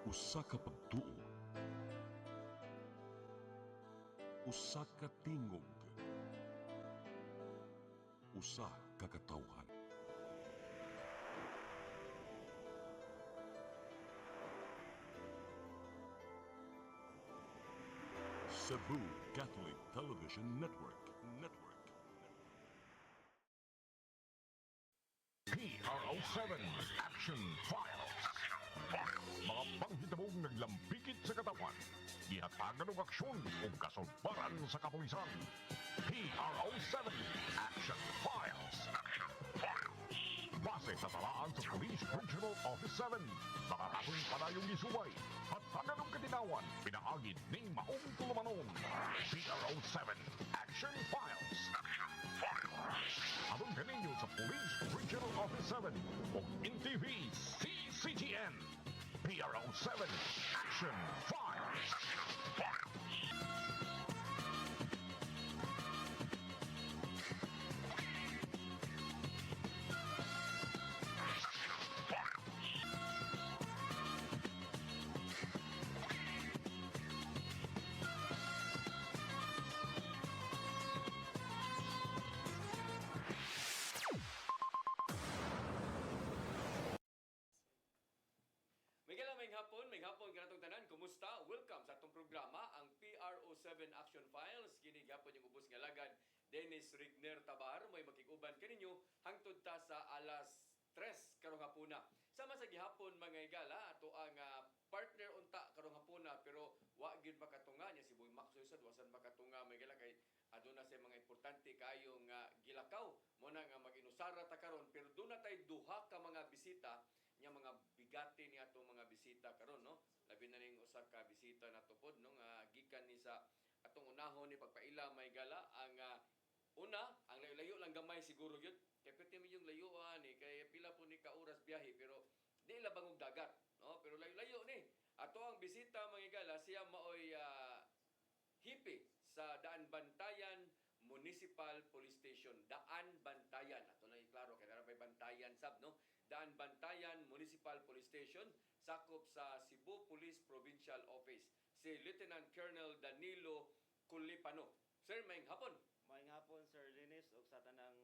Usa ka pagtuo, usa ka tingog, usa ka katawhan. Cebu Catholic Television Network. PRO7 Action Files. Mga panghitabong naglambikit sa katawan. Gihatagan ng aksyon o kasulbaran sa kapulisan. PRO7 Action Files. Base sa talaan sa Police Regional Office 7. Nakakatong panayong isuway at taganong katinawan pinaagid ng maong tulumanon. PRO7 Action Files. Abang kaninyo sa Police Regional Office 7 o NTV CCTN. PRO7 Action Files. May hapon kanatong tanan, kumusta? Welcome sa atong programa ang PRO7 Action Files. Kini gyapon yung ubos nga lagad Dennis Rigner Tabar may makig-uban kaninyo hangtod ta sa alas 3 karong hapuna. Sama sa gihapon mga igala ato ang partner unta karong hapuna pero wa gyud makatunga niya si Boy Max Suisad wasan makatunga mga igala kay aduna sa mga importante kayo nga gilakaw mo na nga mag-inusara ta karon pero doon na tay duha ka mga bisita nya mga bigati ni atong mga bisita karon no labi na ning usa ka bisita na tupod no nga gikan ni sa atong unahon ni pagpaila may gala ang una ang layo lang gamay siguro gyud kay pwede mi yung layuan ni kay pila po ni ka oras biyahe pero di la bangog dagat no pero layo ni ato ang bisita mga gala siya maoy hipi sa Daan Bantayan Municipal Police Station. Daan Bantayan. Ato na iklaro, kaya may Bantayan sab, no? Daan Bantayan Municipal Police Station, sakop sa Cebu Police Provincial Office. Si Lieutenant Colonel Danilo Culipano. Sir, maayong hapon. Maayong hapon, Sir Linis, o sa tanang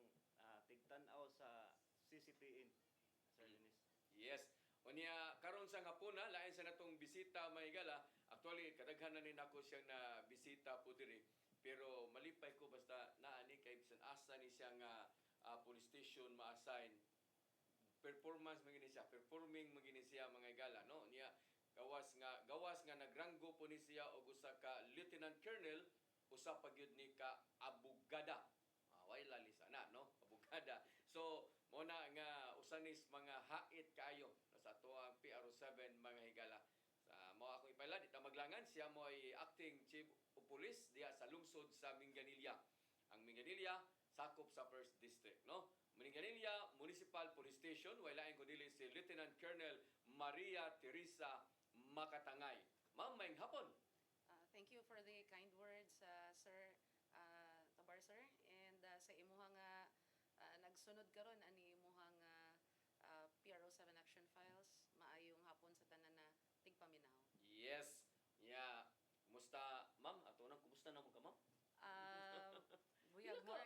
tigtanaw sa CCTN, Sir Linis. Yes. Unya karon sa hapuna, lain sa natong bisita maygala. Actually, kadaghan na nin ako siyang na bisita po diri. Pero malipay ko basta naani kay bisan asa ni siya nga police station ma-assign performance magini siya performing magini siya mga gala no niya gawas nga nagranggo po ni siya og usa ka lieutenant colonel usa pa gyud ni ka abogada way lalis ana no abogada so mo na nga usanis mga hait kaayo sa ato ang PRO7 mga higala sa mo akong ipalad ita maglangan siya mo ay acting chief o pulis diya sa lungsod sa Minganilla. Ang Minganilla sakop sa 1st District, no? Minganilla Municipal Police Station, wala ko dili si Lieutenant Colonel Maria Teresa Makatangay. Ma'am, maayong hapon. Thank you for the kind words, Sir Tabar, sir. And sa imuhang nagsunod karon ani imuhang PRO7 Action Files, maayong hapon sa tanan na tigpaminaw. Yes. Yeah. Kumusta, ma'am? Ato nang kumusta na mo ka, ma'am?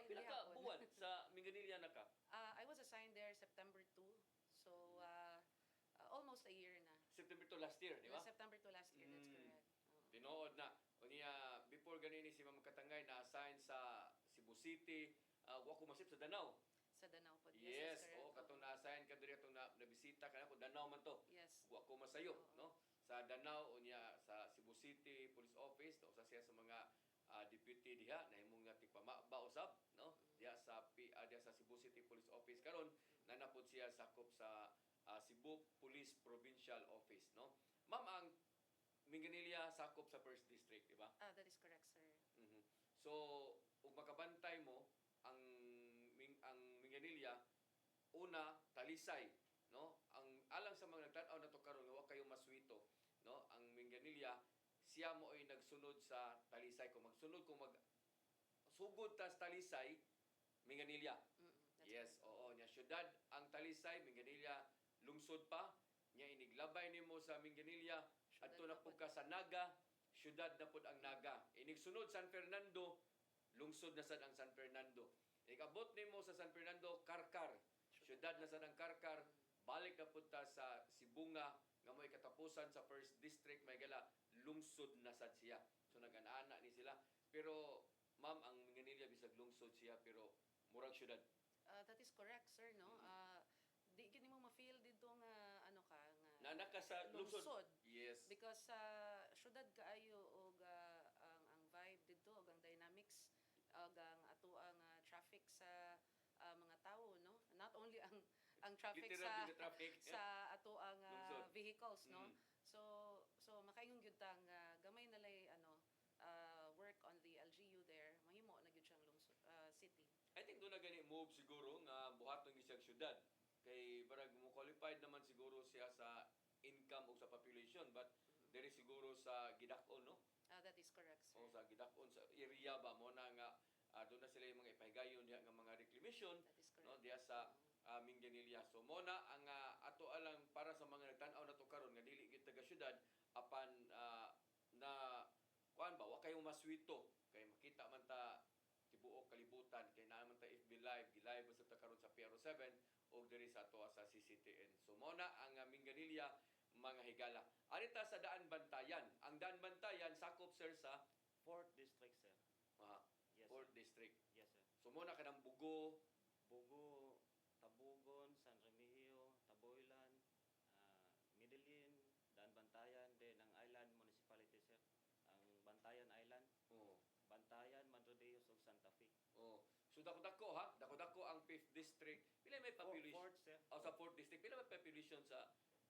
Pila ka buwan sa Minganilla na ka? I was assigned there September 2. So, almost a year na. September to last year, di ba? September 2 last year, that's correct. Tinood na. Unya, before ganini si Ma'am Katangay na-assign sa Cebu City, wa ko masip sa Danau. Sa Danau po. Yes, o katong na-assign ka diri atong nabisita kana ko Danau man to. Yes. Wa ko masayo, no? Sa Danau unya sa Cebu City Police Office, usa siya sa mga deputy diha na imong nga tigpamaba usab, no? Diha sa diha sa Cebu City Police Office karon nanapod siya sakop sa Cebu Police Provincial Office, no? Ma'am, ang Minganilla sakop sa 1st District, di ba? That is correct, sir. Mm-hmm. So, ug makabantay mo ang Minganilla una Talisay, no? Ang alang sa mga nagtan-aw na to karon wa kayo maswito, no? Ang Minganilla siya mo ay nagsunod sa Talisay kung sugod ta sa Talisay Minganilla. Yes, oo nya syudad ang Talisay Minganilla lungsod pa nya iniglabay nimo sa Minganilla Adto na po ka sa Naga, syudad na po ang Naga. Inig sunod San Fernando, lungsod na sad ang San Fernando. Ikabot nimo sa San Fernando, Karkar. Syudad na sad ang Karkar. Balik na po ta sa Sibunga, nga mo'y katapusan sa first district, may gala, lungsod na sad siya. So nag-ana ni sila. Pero ma'am, ang Minganilla bisag lungsod siya pero murag syudad. That is correct, sir, no? Di gini mo ma-feel dito nga ano ka nga Nanak ka sa lungsod. lungsod. Yes. Because sa syudad kaayo og ang vibe dito og ang dynamics og ang ato ang traffic sa mga tao, no? Not only ang traffic Literal din traffic. sa ato ang Lungsod. vehicles, no? Mm. So makaingon gyud ta nga gamay na lay ano work on the LGU there, mahimo na gyud siyang lungsod city. I think doon na gani move siguro nga buhaton gi siyang syudad. Kay barag mo qualified naman siguro siya sa income o sa population, but diri siguro sa Gidakon, no? That is correct, sir. O sa Gidakon sa area ba mo na nga doon na sila yung mga ipahigayon diha nga mga reclamation, That is correct. no, diha sa Minganilla. So mo na ang ato alang para sa mga nagtan-aw na to karon nga dili gyud taga syudad apan na kuan ba wa kayo maswito kay makita man ta tibuok kalibutan kay naa man ta FB live gi-live sa ta karon sa PRO7 o diri sa ato sa CCTN. So mo na ang Minganilla mga higala. Arita sa Daan Bantayan. Ang Daan Bantayan sakop sir sa 4th district, sir. Yes, 4th sir. district. Yes, sir. So mo na kanang Bugo, Bugo, Tabugon, San Remigio, Taboylan, Medellin, Daan Bantayan, then ang island municipality, sir. Ang Bantayan Island, oh, Bantayan, Madrodeos ug Santa Fe. oh. So dako-dako ha, dako-dako ang 5th district. Pila may population? 4th, sir. Sa 4th district, pila may population sa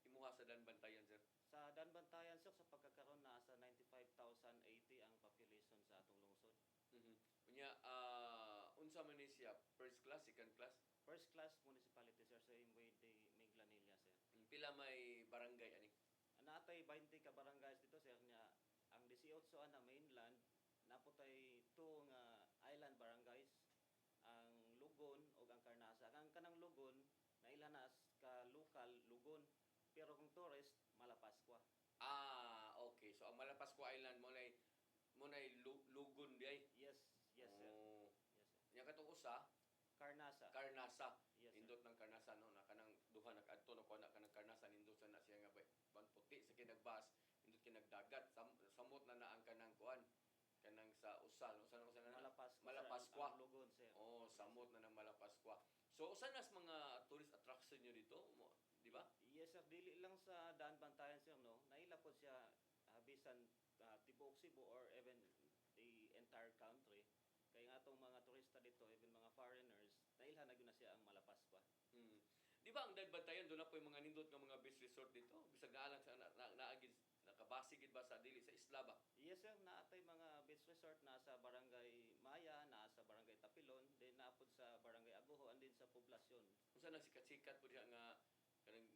imuha sa Daan Bantayan, sir? Sa Daan Bantayan, sir, sa pagkakaroon na sa 95,080 ang population sa atong lungsod. Mhm. Unya unsa man ni siya? First class, second class? First class municipality, sir, sa Imway de Minglanilla, sir. Pila may barangay ani? Natay 20 ka barangays dito, sir, niya ang 18 na mainland naputay 2 nga island barangays, ang Lugon ug ang Carnasa. Ang kanang Lugon naila na ka local Lugon, pero kung tourist Malapascua. Okay. So ang Malapascua Island mo nay Lugon di ay. Yes, yes, sir. Oh. Yes, sir. Nya katong usa, Carnasa. Karnasa. Yes, sir. Nindot ng Karnasa no na kanang duha nag-adto no kuana kanang Karnasa nindot sa na siya nga ban puti sa kinagbas nindot kinagdagat samot na ang kanang kuan kanang sa usal usa na Malapascua. sir, Malapascua. ang Lugon, sir. Oh, samot na ng Malapascua. So usa nas mga tourist attraction nyo dito mo, di ba? Yes, sir, dili lang sa Daan Bantayan, sir, no. Naila po siya bisan tibuok Cebu or even the entire country. Kaya nga atong mga turista dito, even mga foreigners, nailhan na gyud na siya ang Malapascua. Mm. Di ba ang Daan Bantayan doon na po yung mga nindot nga mga beach resort dito? Bisag naalang sa naagid nakabase gid ba sa dili sa isla ba? Yes, sir, naatay mga beach resort na sa Barangay Maya, na sa Barangay Tapilon, then naapod sa Barangay Aguho, and din sa Poblasyon. Unsa nang sikat-sikat po diha nga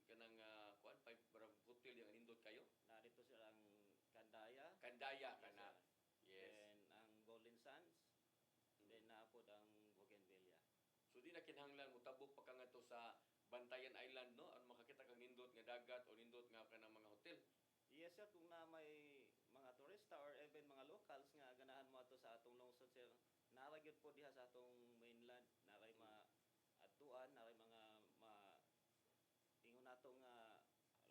kanang kuan five barang hotel yang nindot kayo? Na dito sir ang Candaya, Kandaya yes, kana. sir. Yes. Then ang Golden Sands, then naapod ang Bougainvillea. So di na kinahanglan mo tabok pa ka nga to sa Bantayan Island no ang makakita kang nindot nga dagat o nindot nga kanang mga hotel. Yes, sir, kung na may mga turista or even mga locals nga ganahan mo ato sa atong lungsod, sir, naragyod po diha sa atong mainland, naray atuan, naray mga ingon nato nga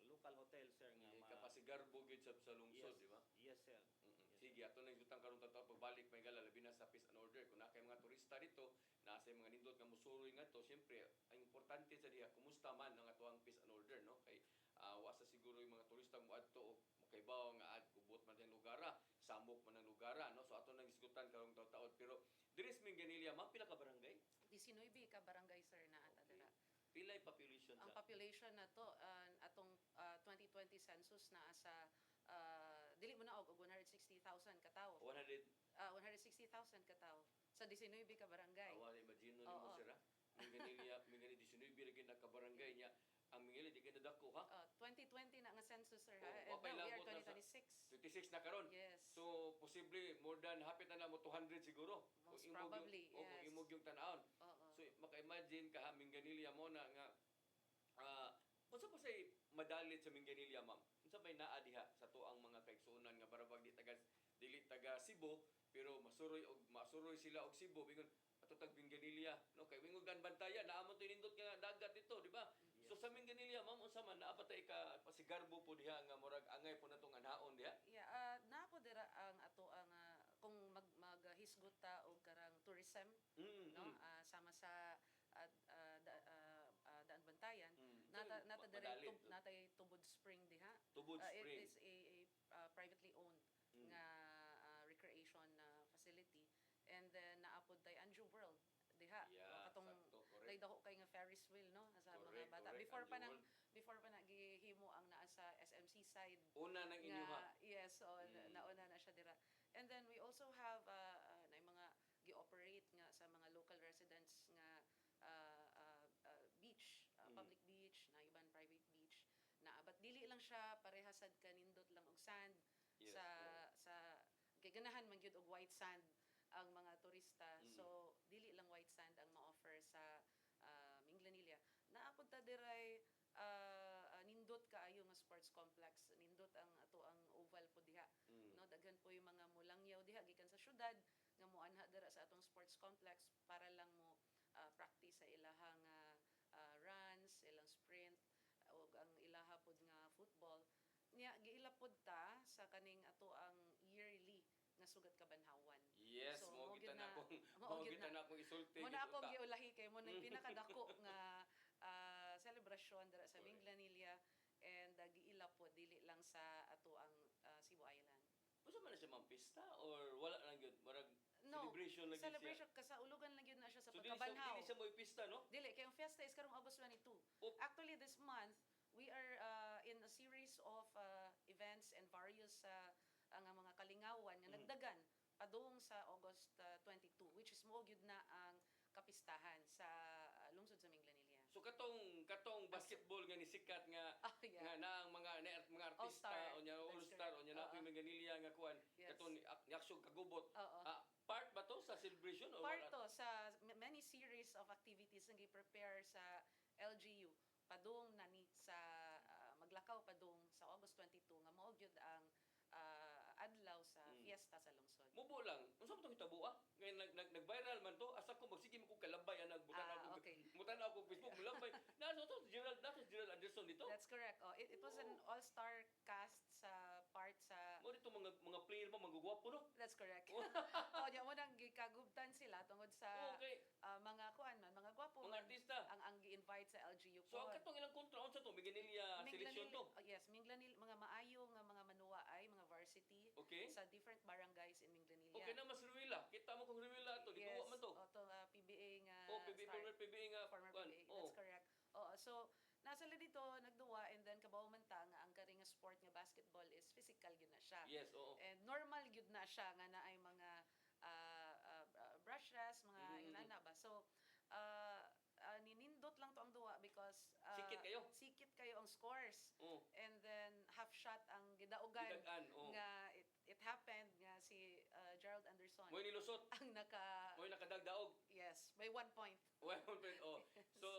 local hotel, sir, nga Kapasigarbo gid sa lungsod, yes, di ba? yes, sir. Mm-mm. Yes, Sige, ato nang jutang karon tato pagbalik may gala labi na sa peace and order. Kung nakay mga turista dito, nasa mga nindot nga musuroy nga to, syempre ang importante sa diha kumusta man ang atuang peace and order, no? Kay wa sa siguro yung mga turista mo adto makaibaw nga gubot man ang lugara, samok man ang lugara, no? So ato nang isgutan karong taon-taon. Pero diri sa Minganilla, pila ka barangay? 19 ka barangay, sir, na ata dira. Pilay population Ang sa population na to atong 2020 census na sa dili mo na og 160,000 ka tawo. 100 160,000 ka tawo sa 19 ka barangay. awa imagine nimo Oo. sir ha. Minganilla 19 lagi na ka barangay niya. Ang Minganilla di kay nadako ha. 2020 na nga census, sir, Oo, ha? And wapay now we are labot na sa- 2026. 26 na karon. Yes. So posible more than hapit na mo 200 siguro. Most Kung imog probably, yung, o kung yes. imog yung tan-aon. Oo. So maka-imagine ka ha, Minganilla mo na nga unsa pa say madalit sa Minganilla, ma'am? Unsa may naa diha sa tuang dili taga Cebu pero masuroy sila og Cebu bingon ato tag Minganilla no kay wingog gan bantayan naamon tinindot nga dagat dito di ba? So sa Minganilla ma'am unsa man naa pa tay ka pasigarbo po diha nga murag angay po natong anhaon diha? Yeah, na po dira ang ato ang kung maghisgot ta og karang tourism no sama sa Daan Bantayan nata dira Madalit. natay Tubod Spring diha. Tubod Spring. It is a privately owned nga recreation facility, and then naapod tay Anju World diha. Yeah, Katong sakto, correct. tay daho kay nga Ferris wheel no sa Correct, mga bata correct, Anju World. before pa nagihimo ang naa sa SMC side Una nang inyo ha. yes, so nauna na siya dira. And then we also have na mga gi-operate nga sa mga local residents nga beach, public beach, na iban private beach na but dili lang siya parehasad kanindot lang og sand Yes, sa kay ganahan man gyud og white sand ang mga turista. So dili lang white sand ang ma-offer sa Minglanilla. Naapod ta diray nindot kaayo nga sports complex, nindot ang ato ang oval po diha no daghan po yung mga mulangyaw diha gikan sa syudad nga moanha dira sa atong sports complex para lang mo practice sa ilahang runs, ilang sprint o ang ilaha pod nga football niya giilapod ta sa kaning ato ang yearly nga sugat kabanhawan. Yes, So, mo mao kita gyud na akong mao gyud kita na akong isulti. mo na gid akong unta. giulahi kay mo na yung pinakadako nga celebration dira sa Correct. Minglanilla, and giilapod dili lang sa ato ang Cebu Island. Unsa man na siya ma'am pista or wala lang gyud marag No, celebration lang gyud siya. celebration kasaulugan lang yun na siya sa So dili pagkabanhaw. siya mo pista no? Dili, kaya ang fiesta is karong August 22. Oh. Actually, this month, we are in a series of events and various ang mga kalingawan nga nagdagan padung sa August 22, which is mo gyud na ang kapistahan sa lungsod sa Minglanilla. So katong basketball nga ni sikat nga Yeah. nga na ang mga artista All-star. o nya That's all-star o nya na correct. Manganilla nga kuan Yes. katong yaksog kagubot. Oo. Part ba to sa celebration o Part wala? to sa many series of activities nga gi-prepare sa LGU padung nani sa maglakaw padung sa August 22 nga mao gyud ang adlaw sa fiesta sa lungsod. Mubo lang. Unsa man tong hitabo Ngayon nag-viral man to. Asa ko magsige mo kog kalabay ana butan ako. Okay. Mutan ako Facebook mulabay. Naso to Gerald Anderson dito. That's correct. Oh, it was an all-star cast sa part sa Mo dito mga player ba magugwapo no? That's correct. Oh, nya mo nang gikagubtan sila tungod sa Okay. mga kuan man, mga gwapo Mga man artista. ang gi-invite sa LGU So ang pod. katong ilang kontra unsa to Miguelia selection to. Yes, Minglanilla, mga maayo nga mga manuwaay, mga varsity Okay. sa different barangays in Minglanilla. Okay na mas Ruila. Kita mo kung Ruila to. Dito man to. Oh, to PBA nga Oh, PBA, star. former PBA nga. Former kuan. PBA. Oh. That's correct. Oo, so nasa la dito nagduwa, and then kabaw man ta nga ang kari nga sport nga basketball is physical gyud na siya. Yes, oo. And normal gyud na siya nga naay mga brushes, mga inana ba. So ninindot lang to ang duwa because Sikit kayo. sikit kayo ang scores. Oh. And then half shot ang gidaugan Gidagan, oh. nga it happened nga si Gerald Anderson Mo'y nilusot. ang Mo'y nakadagdaog. yes, by 1 point. Well, oh. So,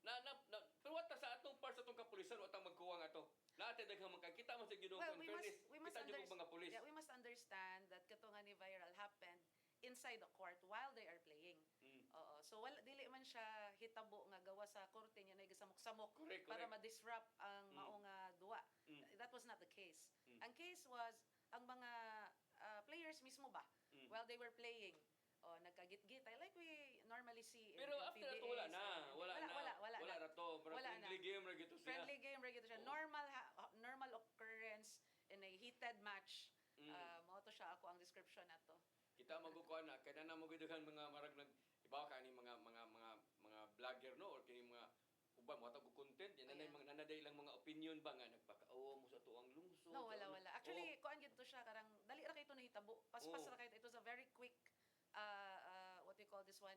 pero wata sa atong part sa atong kapulisan, watang magkuwang ato. Naate daghang makakita mo sa ginoo Well, in we fairness. must Kita jud ko mga pulis. yeah, we must understand that kato nga ni viral happened inside the court while they are playing. Oo. So wala dili man siya hitabo nga gawa sa korte niya na gisamok-samok Correct, para correct. ma-disrupt ang mao nga duwa. That was not the case. Ang case was ang mga players mismo ba while they were playing nagkagit-git like we normally see in Pero after PBAs ato wala na. and- Wala wala na to. Pero Wala friendly na. game ra gito siya. Friendly game ra gito siya. Normal occurrence in a heated match. Mao to siya ako ang description nato. Kita magkukuan na kay na mo gidugan mga marag nag ibaw ka ni mga vlogger no or kini mga uban mo tag content yan Oh, na yeah. mga nanaday lang mga opinion ba nga nagpakaawa mo sa tuang lungsod. No, sa- wala. Actually, kuan gid to siya karang dali ra kay ito nahitabo. Paspas ra kay ito. It was a very quick what we call this one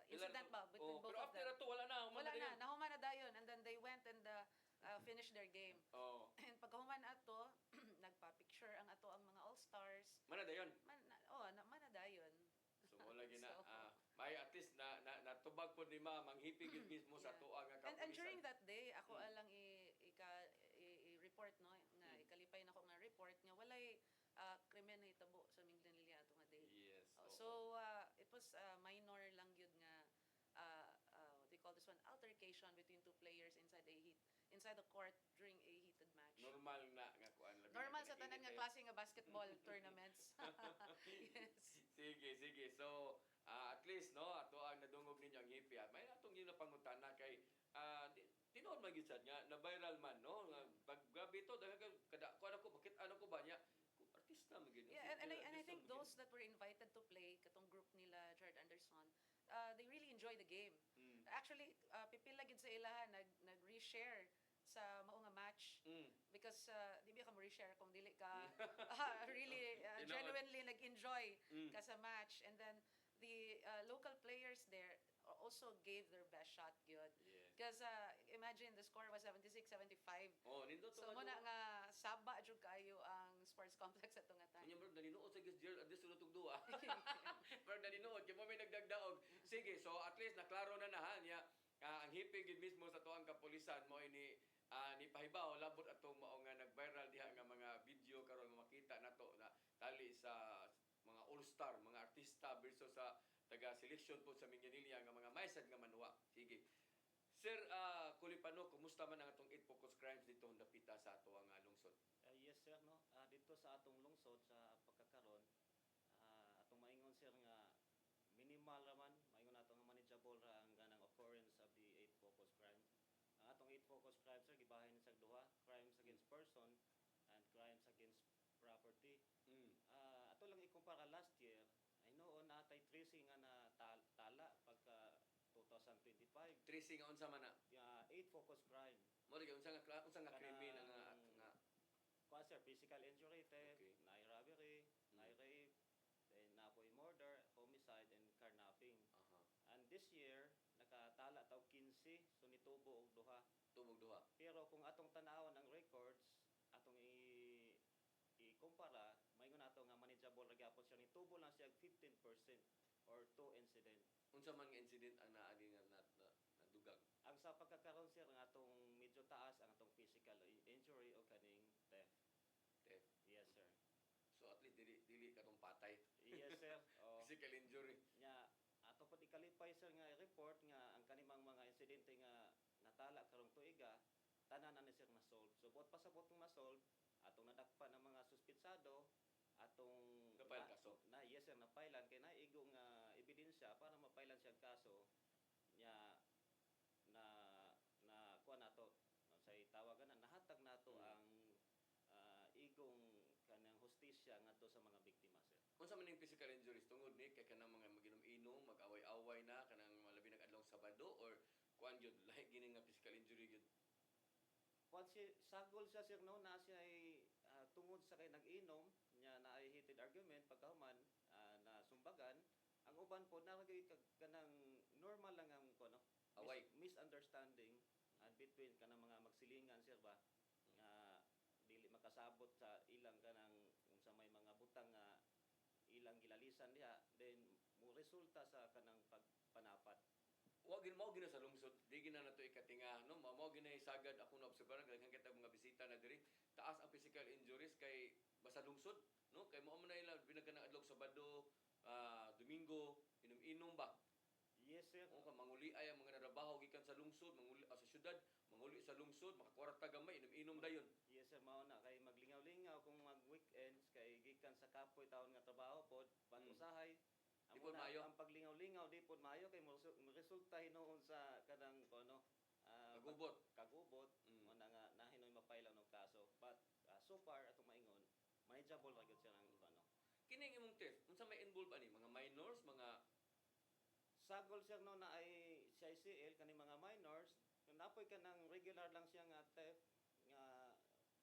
incident ba between both pero of after them. ato wala na. Wala na, nahuman na dayon, and then they went and finished their game. Oh, And pagkahuman ato, nagpa-picture ang ato ang mga all-stars. mana dayon. Man na dayon. So wala gina So- may at least na natubag po ni ma manghipig yun mismo sa Yeah. tuang nga And kapulisan. during that day, ako alang i-report no nga ikalipay nako nga report nga walay krimen na hitabo sa Minglanilla ato nga day. Yes. oo. So it was minor lang yun nga what do you call this one, altercation between two players inside the court during a heated match. Normal na nga kuan labi na Normal sa tanan nga kinainit, klase nga basketball tournaments. Yes. Sige. So, at least no, ato ang nadungog ninyo ang hipi at may atong yun na pangutana kay tinuod man gyud sad nga na viral man no nga paggabi to daghang kada kuan ako bakit ano ko ba niya artista man gyud. Yeah, and I think those that were invited to play, katong group nila, Jared Anderson, they really enjoy the game. Actually, pipila gid sa ilaha nag-reshare sa mao nga match because di ba ka mo reshare kung dili ka really genuinely nag-enjoy ka sa match, and then the local players there also gave their best shot gyud. Yes. Because imagine the score was 76-75. Oh, nindot So mo na nga saba jud kayo ang sports complex ato nga time. Kanya bro, naninuot sa guys Gerald Andres sulod og duha. Pero naninuot kay mo may nagdagdaog. Sige, so at least naklaro na ha niya ang hipi gid mismo sa tuang kapulisan mo ini ni pahibaw labot atong mao nga nag-viral diha nga mga video karon nga makita nato na tali sa mga all-star, mga artista versus sa taga-selection po sa Minganilla nga mga maysad nga manuwa. Sige. Sir Kulipano, kumusta man ang atong 8 focus crimes dito dapita sa ato ang lungsod? Yes sir no. Dito sa atong lungsod sa pagkakaron atong maingon sir nga minimal raman maingon nato nga manageable ra ang ganang occurrence of the 8 focus crimes. Ang atong 8 focus crimes sir gibahin sa duha, crimes against person and crimes against property. Ato lang ikumpara last year, ay noon natay tracing nga na tala pagka 2025 Tracing nga unsa man na? 8 focus crime. Mo lagi unsa nga krimen nga Kuha sir, physical injury, theft, Okay. naay robbery, naay rape, then napoy murder, homicide, and carnapping. aha, And this year, nakatala taw 15, so nitubo og duha. tubog duha. Pero kung atong tanawon ang records, atong i-kumpara, maingon nato nga manageable ra gyapon siya, nitubo lang siya 15% or 2 incident. Unsa man nga incident ang naagi nga nadugag? Ang sa pagkakaroon sir ang atong medyo taas ang atong physical injury o kaning theft. Theft. Yes sir. So at least dili katong patay. Yes sir. Oh. Physical injury. Nya ato pud ikalipay sir nga report nga ang kanimang mga insidente nga natala karong tuiga tanan na ni sir na-solve. So buot pasabot ng ma-solve atong nadakpan ang mga suspitsado atong Napile kaso? Yes sir, napailan kay naigo nga ebidensya para mapailan siyang kaso nya na kuha nato sa tawagan na nahatag nato ang igong kanang hustisya ngadto sa mga biktima sir. Unsa man ning physical injuries tungod ni kay kanang mga maginom-inom, mag-away-away na kanang malabi nag-adlong Sabado or kuan gyud lahi gini nga physical injury gyud. Kung si sagol siya sir no na siya ay tungod sa kay nag-inom nya na ay heated argument pagkahuman na sumbagan ang uban po naragay kanang normal lang ang kuno Away. misunderstanding between kanang mga magsilingan sir ba nga dili makasabot sa ilang kanang unsa may mga butang nga ilang gilalisan diha then mo resulta sa kanang pagpanapat. Wa gid mao gina sa lungsod, di gina nato ikatinga no, mao gina sagad ako na obserbahan daghang kita mga bisita na diri, taas ang physical injuries kay basta lungsod no, kay mao man na ila binagana adlong Sabado, Domingo, inom-inom ba? Yes sir. O ka manguli ay ang mga narabaho gikan sa lungsod, manguli sa syudad, manguli sa lungsod, makakwarta gamay, inom-inom dayon. Yes sir, mao na kay maglingaw-lingaw kung mag-weekends kay gikan sa kapoy taon nga trabaho pod usahay. Di pod maayo. Ang paglingaw-lingaw di pod maayo kay resulta hinuon sa kanang kono Kagubot. kagubot mo na nga nahinoy mapailaw ng kaso. But so far atong maingon manageable ra gyud siya ang ano. Kining imong test, unsa may involve ani mga minors, mga Sagol siya no na ay CICL kani mga minors, napoy ka ng regular lang siya nga theft nga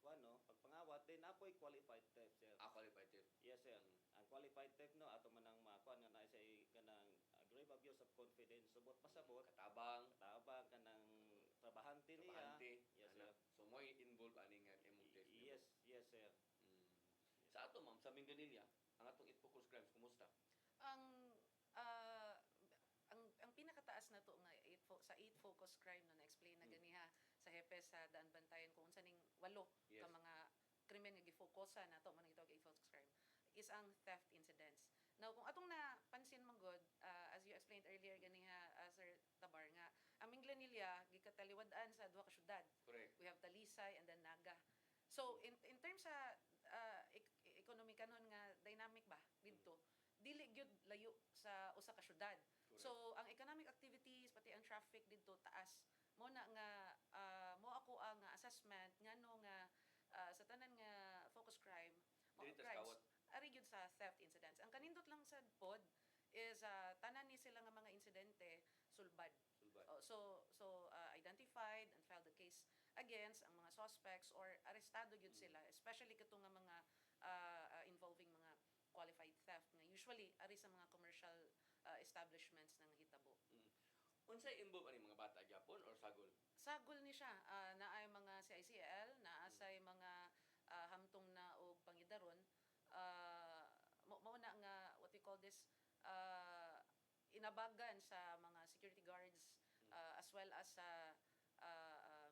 kuano pagpangawat din napoy qualified theft sir. qualified test. Yes sir. Ang qualified theft no ato man ang makuan nga na sa kanang grave abuse of confidence subot pasabot Katabang, tabang kanang trabahante niya. trabahante, Yes ana. sir. So mo involve ani nga imong test. Yes, yes sir. Mm. Sa ato ma'am, sa Mindanilla, ang atong focus crimes kumusta? Ang ang pinakataas na to nga sa 8 focus crime no na-explain na ganiha sa hepe sa Daan Bantayan kung unsa ning 8 Yes. ka mga krimen nga gifokusan nato man gitawag 8 focus crime. is ang theft incidents. Now, kung atong napansin man gud, as you explained earlier ganiha, Sir Tabar, nga ang Minglanilla gikataliwad-an sa duha ka syudad. Correct. We have Talisay and then Naga. So in terms sa ekonomikanon nga dynamic ba didto, dili gyud layo sa usa ka syudad. Correct. So ang economic activities pati ang traffic didto taas. Mo na nga mo ako ang assessment ngano nga sa tanan nga focus crime Dili tas crimes kawat. ari gyud sa theft incidents. Ang kanindot lang sad pod is tanan ni sila nga mga insidente sulbad. Sulbad. Identified and filed the case against ang mga suspects or arestado gyud sila, especially kato nga mga involving mga qualified theft nga usually ari sa mga commercial establishments nang hitabo. Unsay involve ani mga bata gyapon or sagol? Sagol ni siya, naay mga CICL, naasay mga hamtong na og pangidaron, mao na nga what we call this, inabagan sa mga security guards, as well as sa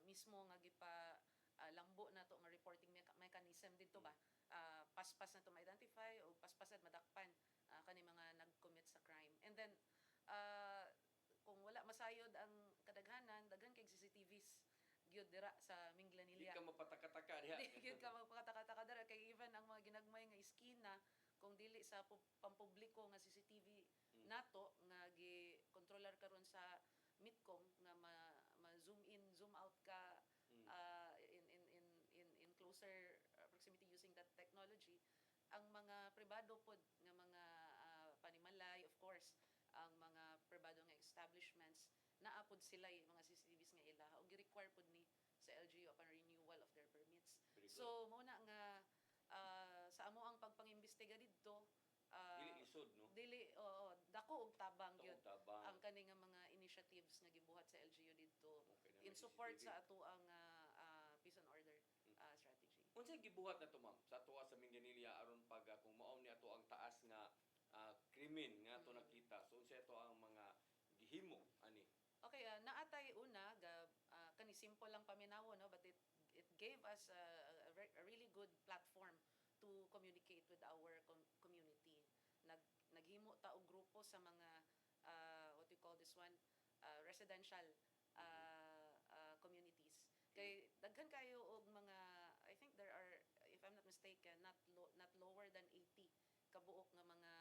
mismo nga gipa lambo na to nga reporting mechanism dito ba, paspas na to ma-identify o paspas at madakpan kani mga nag-commit sa crime. And then kung wala masayod ang kadaghanan, daghan kay CCTVs gyud dira sa Di Minglanilla. ka mapataka-taka diha. Di gyud ka magpakataka-taka dira kay even ang mga ginagmay nga iskina kung dili sa pampubliko nga CCTV nato nga gi-controller karon sa MITCOM nga ma-zoom in, zoom out ka in closer proximity using that technology. Ang mga pribado pod nga mga panimalay, of course, ang mga pribado nga establishments naapod sila mga CCTVs nga ila og gi-require pod ni sa LGU upon renewal of their permits. Very good. So mao na nga sa amo ang pagpangimbestiga didto, Dili lisod, no? dili dako og tabang Ito gyud ang tabang. ang kani nga mga initiatives nga gibuhat sa LGU didto Okay na in may support CCTV. sa ato ang peace and order strategy. Unsay gibuhat na to, ma'am, sa tuwa sa Minglanilla aron pag kung maom ni ato ang taas nga krimen nga ato nakita. So unsay ato ang mga gihimo ani? Okay, naatay una kani simple lang paminawo, no, but it gave us a really good platform to communicate with our community. Naghimo ta og grupo sa mga what we call this one, residential communities. Kay daghan kayo og mga, I think there are, if I'm not mistaken, not lower than 80 kabuok nga mga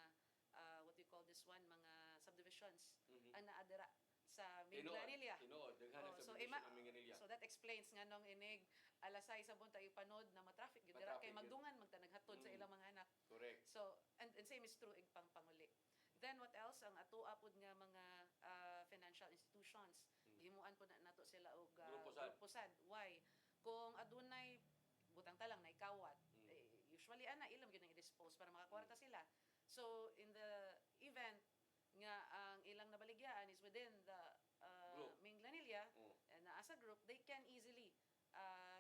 what we call this one, mga subdivisions ang naadira sa Minglanilla. Tinuod, daghan Oh, sa so subdivision ima ng Minglanilla. so that explains nga nung inig alasay sa bunta ipanod na matraffic gyud dira kay Matraffic gyud. magdungan magtanaghatod sa ilang mga anak. Correct. So and same is true ig panguli. Then what else ang atoa pod nga mga financial institutions, gihimuan po na nato sila og grupo sad. Why? Kung adunay butang talang na ikawat, usually ana ilam gyud ang i-dispose para makakwarta sila. So in the event nga ang ilang nabaligyaan is within the Group. Minglanilla, Oh. and as a group, they can easily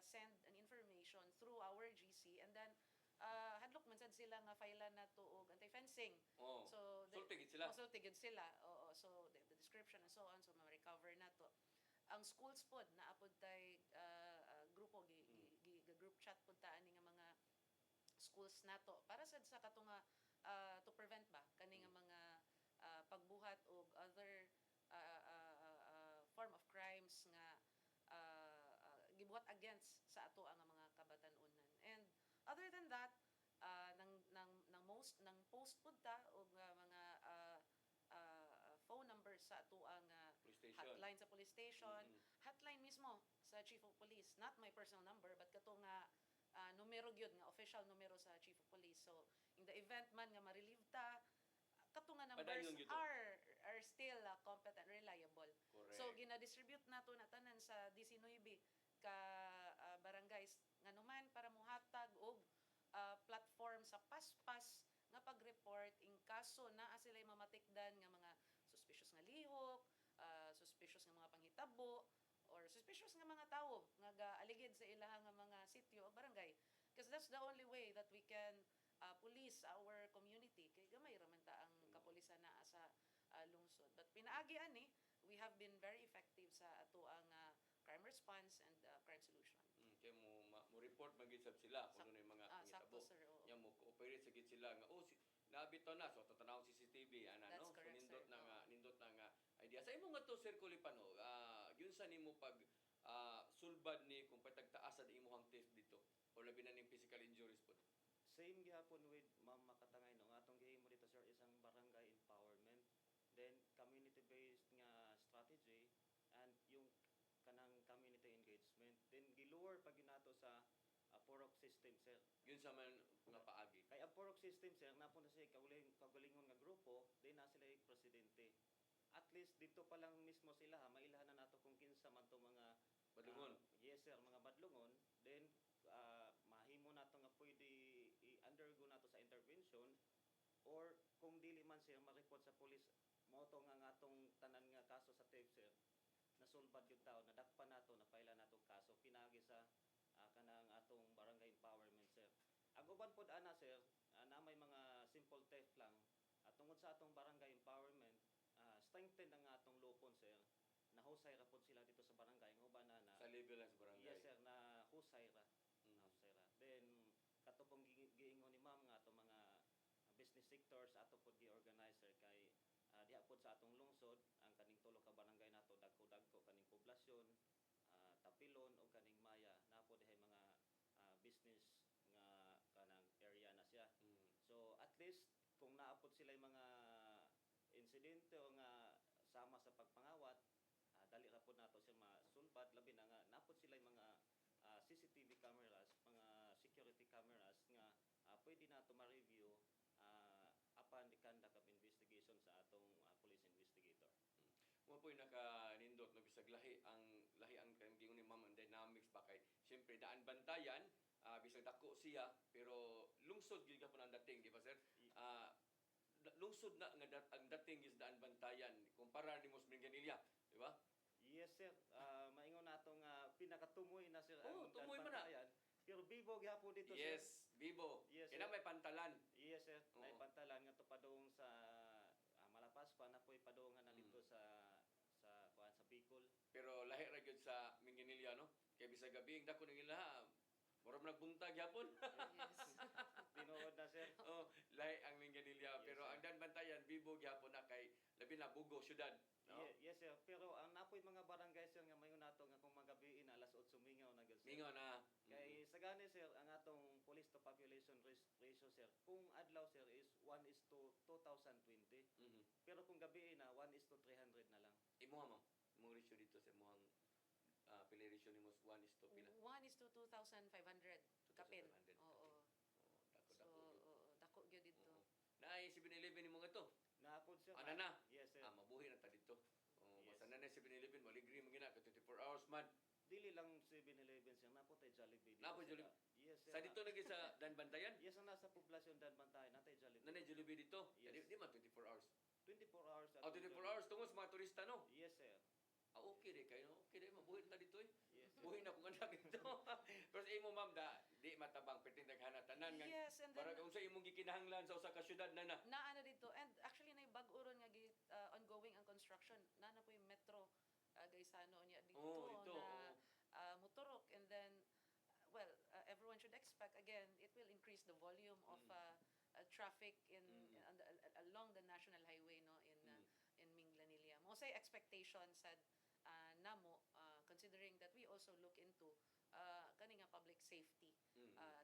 send an information through our GC, and then hadlok man sad sila nga file na to og anti-fencing. Oh. So Sulti gid sila. Sulti gid sila. Oo, so the description and so on, so ma-recover na to. Ang schools pod naapod tay grupo group chat pod ta ani nga mga schools nato para sad sa katunga to prevent ba kani nga mga pagbuhat og other form of crimes nga gibuhat against sa ato ang mga kabatan-unan. And other than that, nang post pud ta og mga phone numbers sa ato ang Police station. hotline sa police station, hotline mismo sa chief of police, not my personal number but kato nga numero gyud nga official numero sa chief of police. So in the event man nga ma-relieve ta, kato nga numbers Padayon gyud to. are still competent, reliable. Correct. So gina-distribute nato na tanan sa 19 ka barangays nganuman para muhatag og platform sa paspas nga pag-report in kaso naa sila mamatikdan nga mga suspicious nga lihok, suspicious nga mga panghitabo, or suspicious nga mga tawo nga gaaligid sa ilahang nga mga sitio o barangay. Because that's the only way that we can police our community. Kay gamay raman ta ang kapulisan naa sa lungsod. But pinaagi ani, we have been very effective sa ato ang crime response and crime solution. Kaya mo report magid sab sila kung ano yung mga Sakto, pangitabo. sir. Oo. Nya mo pwede sige sila nga nabito na so tatanaw CCTV ana That's no. So correct, nindot sir. na nga Oo. nindot na nga idea. Sa imo nga to Sir Kulipano, yun sa nimo pag sulbad ni kung patagtaas sa imong theft dito o labi na ning physical injuries po. Same gihapon with Ma'am Makatangay no. Nga atong gihimo dito sir isang barangay empowerment. Then community-based nga strategy and yung kanang community engagement. Then gilower pag nato sa POROC system sir. Yun sa man nga paagi. Kay ang POROC system sir napon na siya kagalingon nga grupo, then na sila yung presidente. At least dito pa lang mismo sila mailahan na nato kung kinsa man to mga Badlungon. yes sir, mga badlungon. Then mahimo nato nga pwede i-undergo nato sa intervention or kung dili man sir ma-report sa police mo to nga atong tanan nga kaso sa theft sir nasulbad yung tao nadakpan nato napaila nato kaso pinagi sa kanang atong barangay empowerment sir. Ang uban pod ana sir na may mga simple theft lang tungod sa atong barangay empowerment strengthen ang atong lupon sir nahusay ra pod sila dito sa barangay ng uban na Sa level lang sa barangay. yes sir na husay ra Mm. husay ra then katupong giingon ni ma'am nga atong mga business sectors ato pod gi-organizer kay diha pod sa atong lungsod ang kaning tulo ka barangay nato dagko-dagko kaning poblasyon Tapilon o kaning Maya na po dihay mga business nga kanang area na siya. Mm. So at least kung naapod sila yung mga insidente o nga sama sa pagpangawat dali ra pod nato siya masulbad labi na nga naapod sila yung mga CCTV cameras, mga security cameras nga pwede nato ma-review upon the conduct of investigation sa atong police investigator. Mo po'y nakanindot no bisag lahi ang gingon ni Ma'am ang dynamics ba kay syempre daan bantayan bisag dako siya pero lungsod gyud gapon ang dating di ba sir? Lungsod na nga ang dating is daan bantayan kumpara ni Mos Minganilla, di ba? Yes sir, maingon natong pinakatumoy na sir Oh, ang tumoy man na. Bantayan. Pero bibo gyapon dito sir. Yes, Bibo. Yes, Kaya sir. may pantalan. Yes sir, may Oo. pantalan nga to padung sa Malapas pa na po'y padungan na dito Mm. sa Bicol. Pero lahi ra gyud sa Minganilla no. Kay bisag gabi dako ning ila mura man nagbuntag gyapon. Yes. Tinuod na sir. Oh, lahi ang Minganilla Yes, pero sir. ang dan bantayan Bibo gyapon na kay labi na Bugo syudad. No? Yes sir, pero ang napoy mga barangay sir nga mayon nato nga kung magabi na alas 8 mingaw na gyud sir. Mingaw na. Kay sa gani sir ang atong police to population ratio sir kung adlaw sir is 1:2020 Mhm. pero kung gabi na 1:300 na lang. Imo ma'am, imong ratio dito sa imong pili ratio nimo 1 is to pila. 1 is to 2,500 kapin. 2,500 Oo. Dako So, dako. dako gyud dito. Naay 7-Eleven nimo nga to. Naapod sir. Ana na. Yes sir. Mabuhi na ta dito. Oh, Yes. basta na 7-Eleven mo libre mo gina ka 24 hours man. Dili lang 7-Eleven sir, napotay Jollibee. dito, Napo sir. Jollibee? Yes sir. Sa dito lagi sa Danbantayan. Yes ang nasa poblasyon Danbantayan natay Jollibee. Nanay Jollibee dito. Yes. Di man 24 hours. 24 hours. Oh, 24 hours tungod sa mga turista no. Yes sir. Okay di kayo no. Okay di mabuhi na ta dito eh. Yes sir. Buhi na kung anak dito. Pero sa imo ma'am da di matabang perting daghana tanan nga. Yes, and Para then kung sa imong gikinahanglan sa usa ka syudad na. naano dito and actually na bag-o ron nga ongoing ang construction na po yung metro Gaisano niya dito Ito. na motorok and then well everyone should expect again it will increase the volume of traffic along the national highway no in Minglanilla. Mo say expectation sad namo considering that we also look into kani nga public safety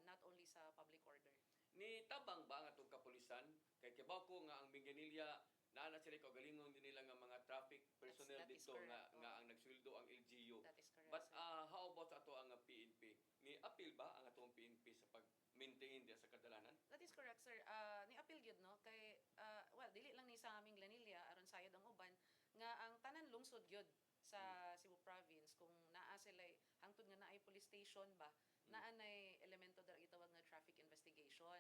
not only sa public order. Ni tabang ba ang atong kapulisan kay kibaw ko nga ang Minganilla naana sila kaugalingon din nila nga mga traffic personnel that is dito correct. nga ang nagsweldo ang LGU. That is correct. But sir. how about sa ato ang PNP? Ni appeal ba ang atong PNP sa pag-maintain diya sa kadalanan? That is correct, sir. Ni appeal gyud no kay well dili lang ni sa aming Glanilla aron sayod ang uban nga ang tanan lungsod gyud sa Cebu province kung naa sila hangtod nga naay police station ba naa nay elemento dara gitawag nga traffic investigation.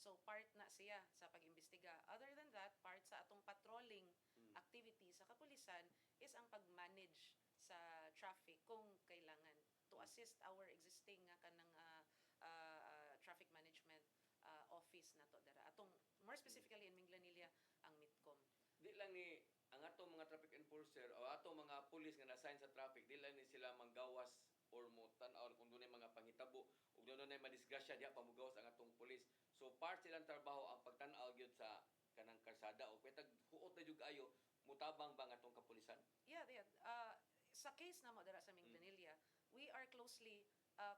So part na siya sa pag-imbestiga. Other than that, part sa atong patrolling activity sa kapulisan is ang pag-manage sa traffic kung kailangan to assist our existing nga kanang traffic management office nato dara atong more specifically in Minglanilla ang MITCOM. Di lang ni ang atong mga traffic enforcer o atong mga pulis nga na-assign sa traffic, di lang ni sila manggawas or mo tan-aw kung dunay mga panghitabo ug dunay madisgrasya diha pamugawas ang atong pulis. So part silang trabaho ang pagtan-aw gyud sa kanang karsada o petag huot na jud ayo mutabang ba nga tong kapulisan? Yeah, yeah. Sa case na mo dira sa Minglanilla, we are closely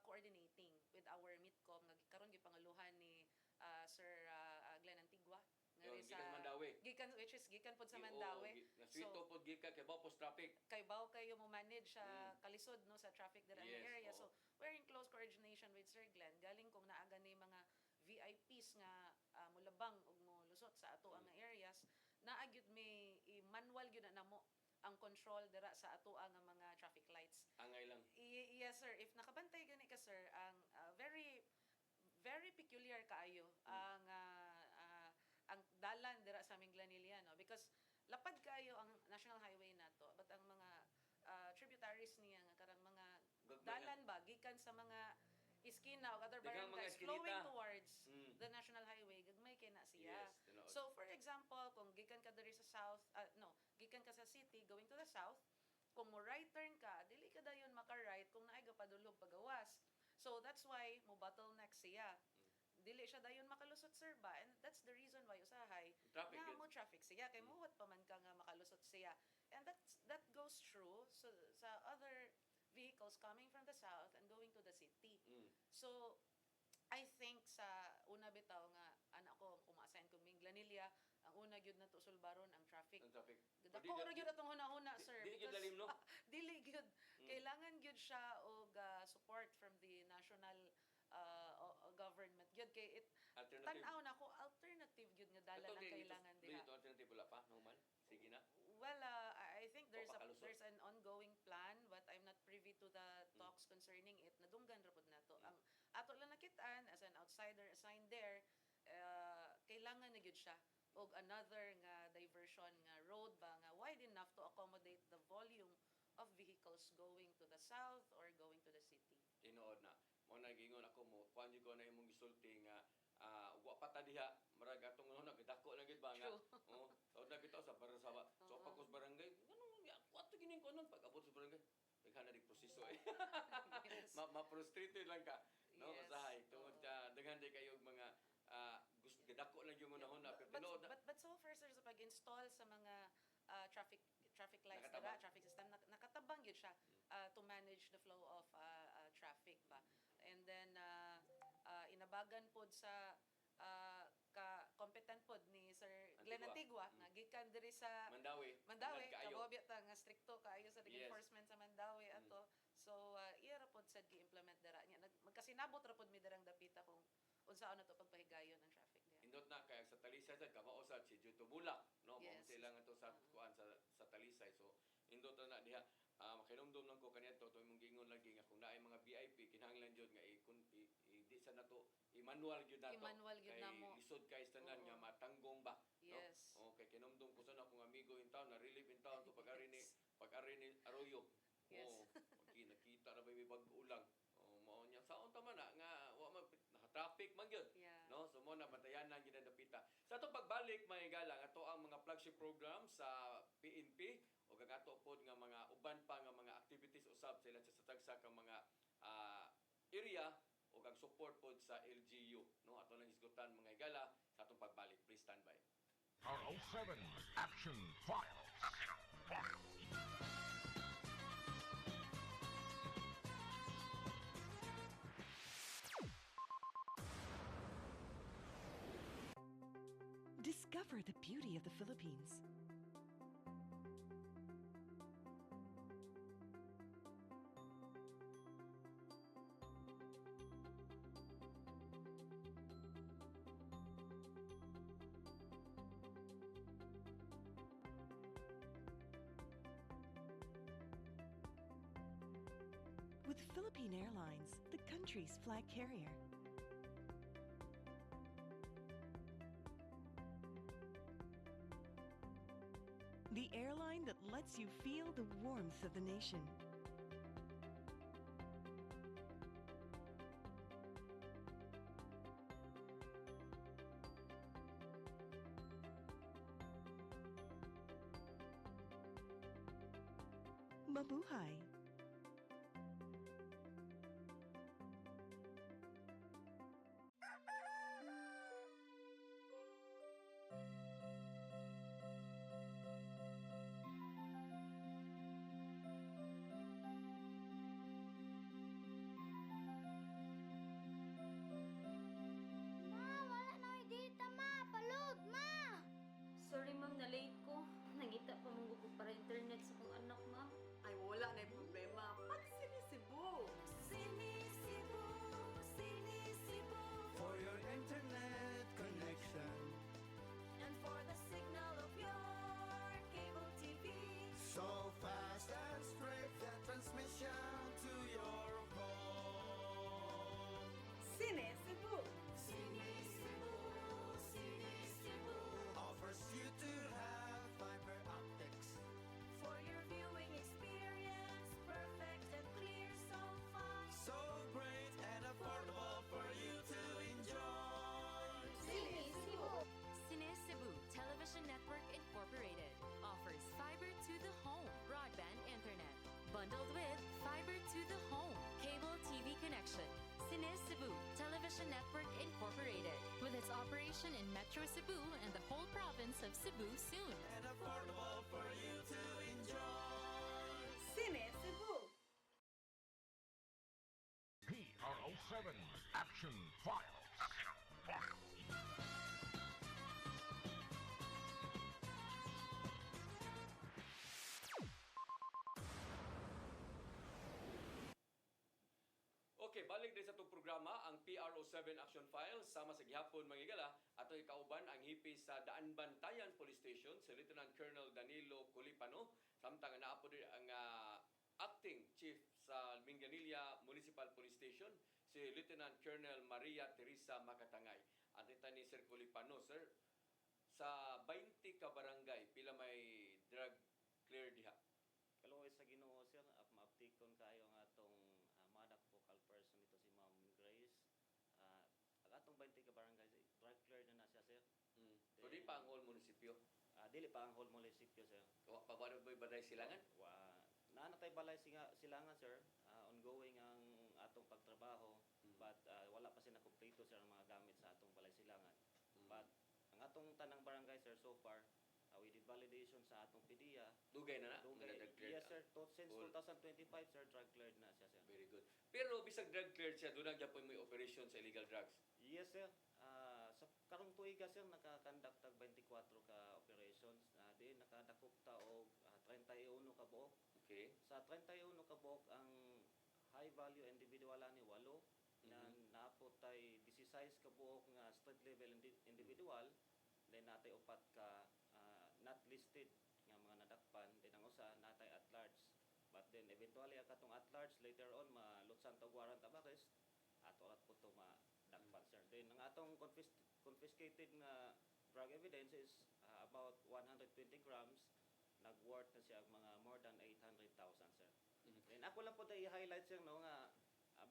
coordinating with our MITCOM nga karon gipangaluhan ni Sir Glenn Antigua nga Yung rin gikan sa Mandawi. which is gikan pod sa Oo, Mandawi. naswito pod gikan kay Bopos traffic. Kay baw kayo mo manage sa kalisod no sa traffic dira Yes, nga area. oo. So we're in close coordination with Sir Glenn. Galing kung naaga ni mga VIPs nga mulabang ug molusot sa ato nga areas, naa gyud may manual gyud na namo ang control dira sa ato nga mga traffic lights. Angay lang. Yes sir, if nakabantay gani ka sir, ang very very peculiar kaayo ang dalan dira sa Minglanilla no, because lapad kayo ang national highway nato but ang mga tributaries niya nga karang mga Gagmay dalan ba gikan sa mga iskina o other Daghang mga barangays iskinita. flowing towards Mm. the national highway gagmay kay na siya. Yes, tinuod. So for example, kung gikan ka diri sa south, gikan ka sa city going to the south, kung mo right turn ka, dili ka dayon maka-right kung naay gapadulog pagawas. So that's why mo bottleneck siya. Dili siya dayon makalusot sir ba, and that's the reason why usahay Traffic nga yun. mo traffic siya kay muhot pa man ka nga makalusot siya. And that goes true so sa other vehicles coming from the south and going to the city. Mm. So I think sa una bitaw nga anak ko kung ma-assign ko Minglanilla, ang una gyud nato sulbaron ang traffic. Ang traffic. Dako ra gyud atong hunahuna sir. Di gyud because- lalim, no? Dili gyud. Kailangan gyud siya og support from the national government gyud kay it Alternative. tan-aw na ko alternative gyud nga dalan ang kailangan Dili diha. ito alternative wala pa, normal. Sige na. Well, I think Papakalusot. there's an ongoing plan but I'm not privy to the talks concerning it. Nadunggan ra pud nato. Ang ato lang nakitaan as an outsider assigned there, kailangan na gyud siya og another nga diversion nga road ba nga wide enough to accommodate the volume of vehicles going to the south or going to the city. Tinuod na. Mo na gingon ako mo, kuan gyud ko na imong gisulti nga wa pa ta diha marag atong ano nagdako na gid ba nga. True. Oo. So na bitaw sa para sa so pagkos barangay, ano ya, ato gining kunon pag abot sa barangay. Daghan na di proseso eh. Yes. Ma-frustrated lang ka. No, Yes. usahay tungod daghan di kayo mga gusto gidako lang yung una pero tinuod na. But so far sir sa pag-install sa mga traffic lights Nakatabang. dira, traffic system nakatabang gyud siya to manage the flow of traffic ba. And then inabagan pod sa ka competent pod ni Sir Glenn Antigua. Antigua nga gikan diri sa Mandawi. Mandawi, Ingat kaayo. kabobya ta nga stricto kaayo sa Yes. enforcement sa Mandawi ato. So iya ra pod sad gi-implement dira nya. Magkasinabot ra pod mi dirang dapita kung unsaon na to pagpahigayon ng traffic diha. Indot na kay sa Talisay sa kamausad si Juto Bulak, no? Yes. Yes. Sila nga to sa kuan sa Talisay. So indot na diha makinomdom lang ko kaniadto to imong gingon lagi nga kung naay mga VIP kinahanglan jud nga di sa nato i-manual gyud nato. I-manual gyud Kay namo. lisod kay tanan Oo. nga matanggong ba. Yes. No? Okay, kinomdom ko sa akong amigo in town na relive in town to pag-ari ni Arroyo. Yes. Oo. Nakita na ba may bag-o lang. Oh, mao nya saon ta man na nga wa man naka-traffic man gyud. Yeah. No, so mo na batayanan gyud ang dapita. Sa atong pagbalik mga galang ato ang mga flagship program sa PNP o kagato pod nga mga uban pa nga mga activities usab sila sa tagsa ka mga area o kag support pod sa LGU. No, ato lang isgutan mga gala sa atong pagbalik. Please stand by. R07 Action Files. Discover the beauty of the Philippines. With Philippine Airlines, the country's flag carrier. The airline that lets you feel the warmth of the nation. Mabuhay! of Cebu soon. Cine Cebu. PRO7 Action Files. Okay, balik din sa itong programa, ang PRO7 Action Files, sama sa gihapon mga igala, ato ikauban ang hipis sa Daan Bantayan Police Station, si Lieutenant Colonel Danilo Colipano, samtang naapo din ang Acting Chief sa Minganilla Municipal Police Station, si Lieutenant Colonel Maria Teresa Makatangay. Antita ni Sir Colipano, sir, sa 20 ka barangay, pila may drug clear diha? Kaluoy sa Ginoo sir, maaptikon kayo nga atong madak focal person ito si Ma'am Grace. Ang atong 20 ka barangay drug clear na siya sir. So di pa ang whole munisipyo? Dili pa ang whole munisipyo sir. Pabado ba baday silangan? Naanatay balay silangan sir. Ongoing ang atong pagtrabaho but wala pa sila kumpleto sir ang mga gamit sa atong balay silangan. But ang atong tanang barangay sir so far we did validation sa atong PDEA. Dugay na na? Dugay. Mga drug cleared Yes na? sir, since Cool. 2025 sir drug cleared na siya sir. Very good. Pero bisag drug cleared siya, doon nagyapon may operation sa illegal drugs. Yes sir. Sa karong tuiga sir nakakandak tag 24 ka operations. Di nakadakop ta og 31 ka buok. Okay. Sa 31 ka buok ang high value individual ani 8 na naapot tay 16 ka buok nga street level individual. Then natay upat ka not listed nga mga nadakpan. Then ang usa natay at large. But then eventually ang katong at large later on malutsan tag warrant of arrest at orat po to madakpan sir. Then ang atong confiscated nga drug evidence is about 120 grams. Nag-worth na siya mga more than 800,000 sir. Then ako lang po tayo i-highlight sir no nga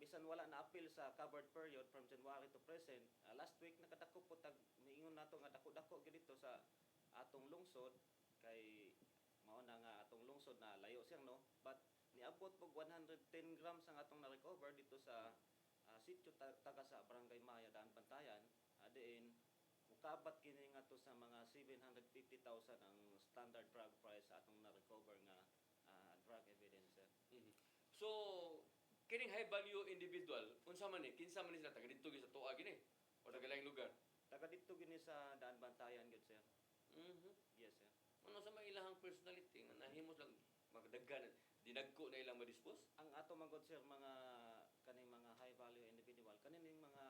bisan wala na appeal sa covered period from January to present. Last week nakadako po tag miingon nato nga dako-dako gyud dito sa atong lungsod kay mao na nga atong lungsod na layo sir no. But niabot pog 110 grams ang atong na-recover dito sa sitio taga sa Barangay Maya Daan Bantayan. Diin mukabat kini nga to sa mga 750,000 ang standard drug price sa atong na-recover nga drug evidence sir. So, kining high value individual, unsa man ni? Kinsa man ni sila? Taga dito gyud sa tuwa gini? O taga laing lugar? Taga dito gini sa Daan Bantayan gyud sir. Yes sir. Ano sa mga ilahang personality nga nahimos lang magdaggan, dinagko na ilang madispose? Ang ato magod sir mga kaning mga high value individual kaning mga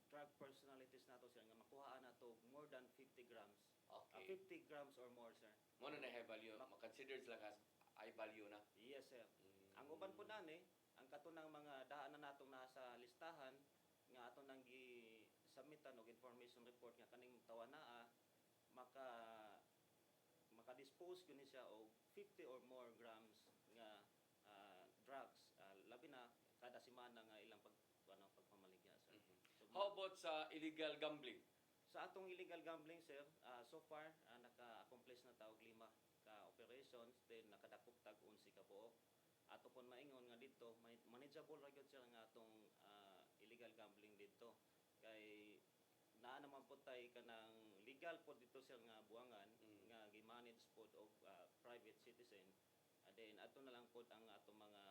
drug personalities nato sir nga makuhaan nato more than 50 grams. Okay. 50 grams or more sir. Mo na high value, makonsider sila as high value na. Yes sir. Ang uban po nani ang katunang mga daanan natong nasa listahan nga ato nang gi-submitan og information report nga kaning tawana maka-dispose gani siya og 50 or more grams nga drugs labi na kada semana nga ilang pagpamaligya sir. So, How about sa illegal gambling? sa atong illegal gambling sir so far naka-accomplish na ta og 5 ka operations then nakadakop tag 11 ka buok. Ato pon maingon nga dito manageable ra gyud sir nga atong illegal gambling dito kay naa naman po tay kanang legal po dito sir nga buwangan nga gi-manage po og private citizen. Then ato na lang po ang atong mga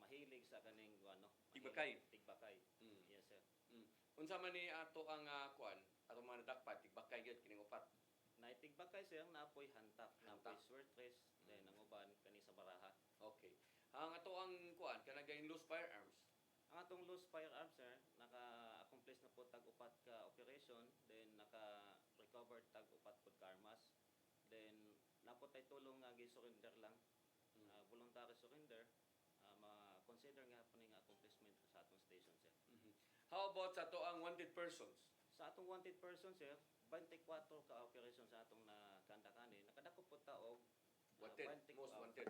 mahilig sa kaning Tigbakay. Tigbakay. Yes sir. Unsa man ni ato ang kuan, ato mga nadakpan tigbakay gyud kining upat. Naitigbakay sir naapoy hantak, Hantak. naapoy swertres, then ang uban kani sa baraha. Okay. Ang ato ang kuan kanang loose firearms. Ang atong loose firearms sir, naka-accomplish na po tag upat ka operation, then naka-recover tag upat pud ka armas. Then napot tay tulong nga gi-surrender lang. Voluntary surrender. Ma-consider nga po nga accomplishment sa atong station sir. How about sa ato ang wanted persons? Sa atong wanted person sir, 24 ka operation sa atong nakandakani. Nakadako po ta og Wanted, 20 most wanted.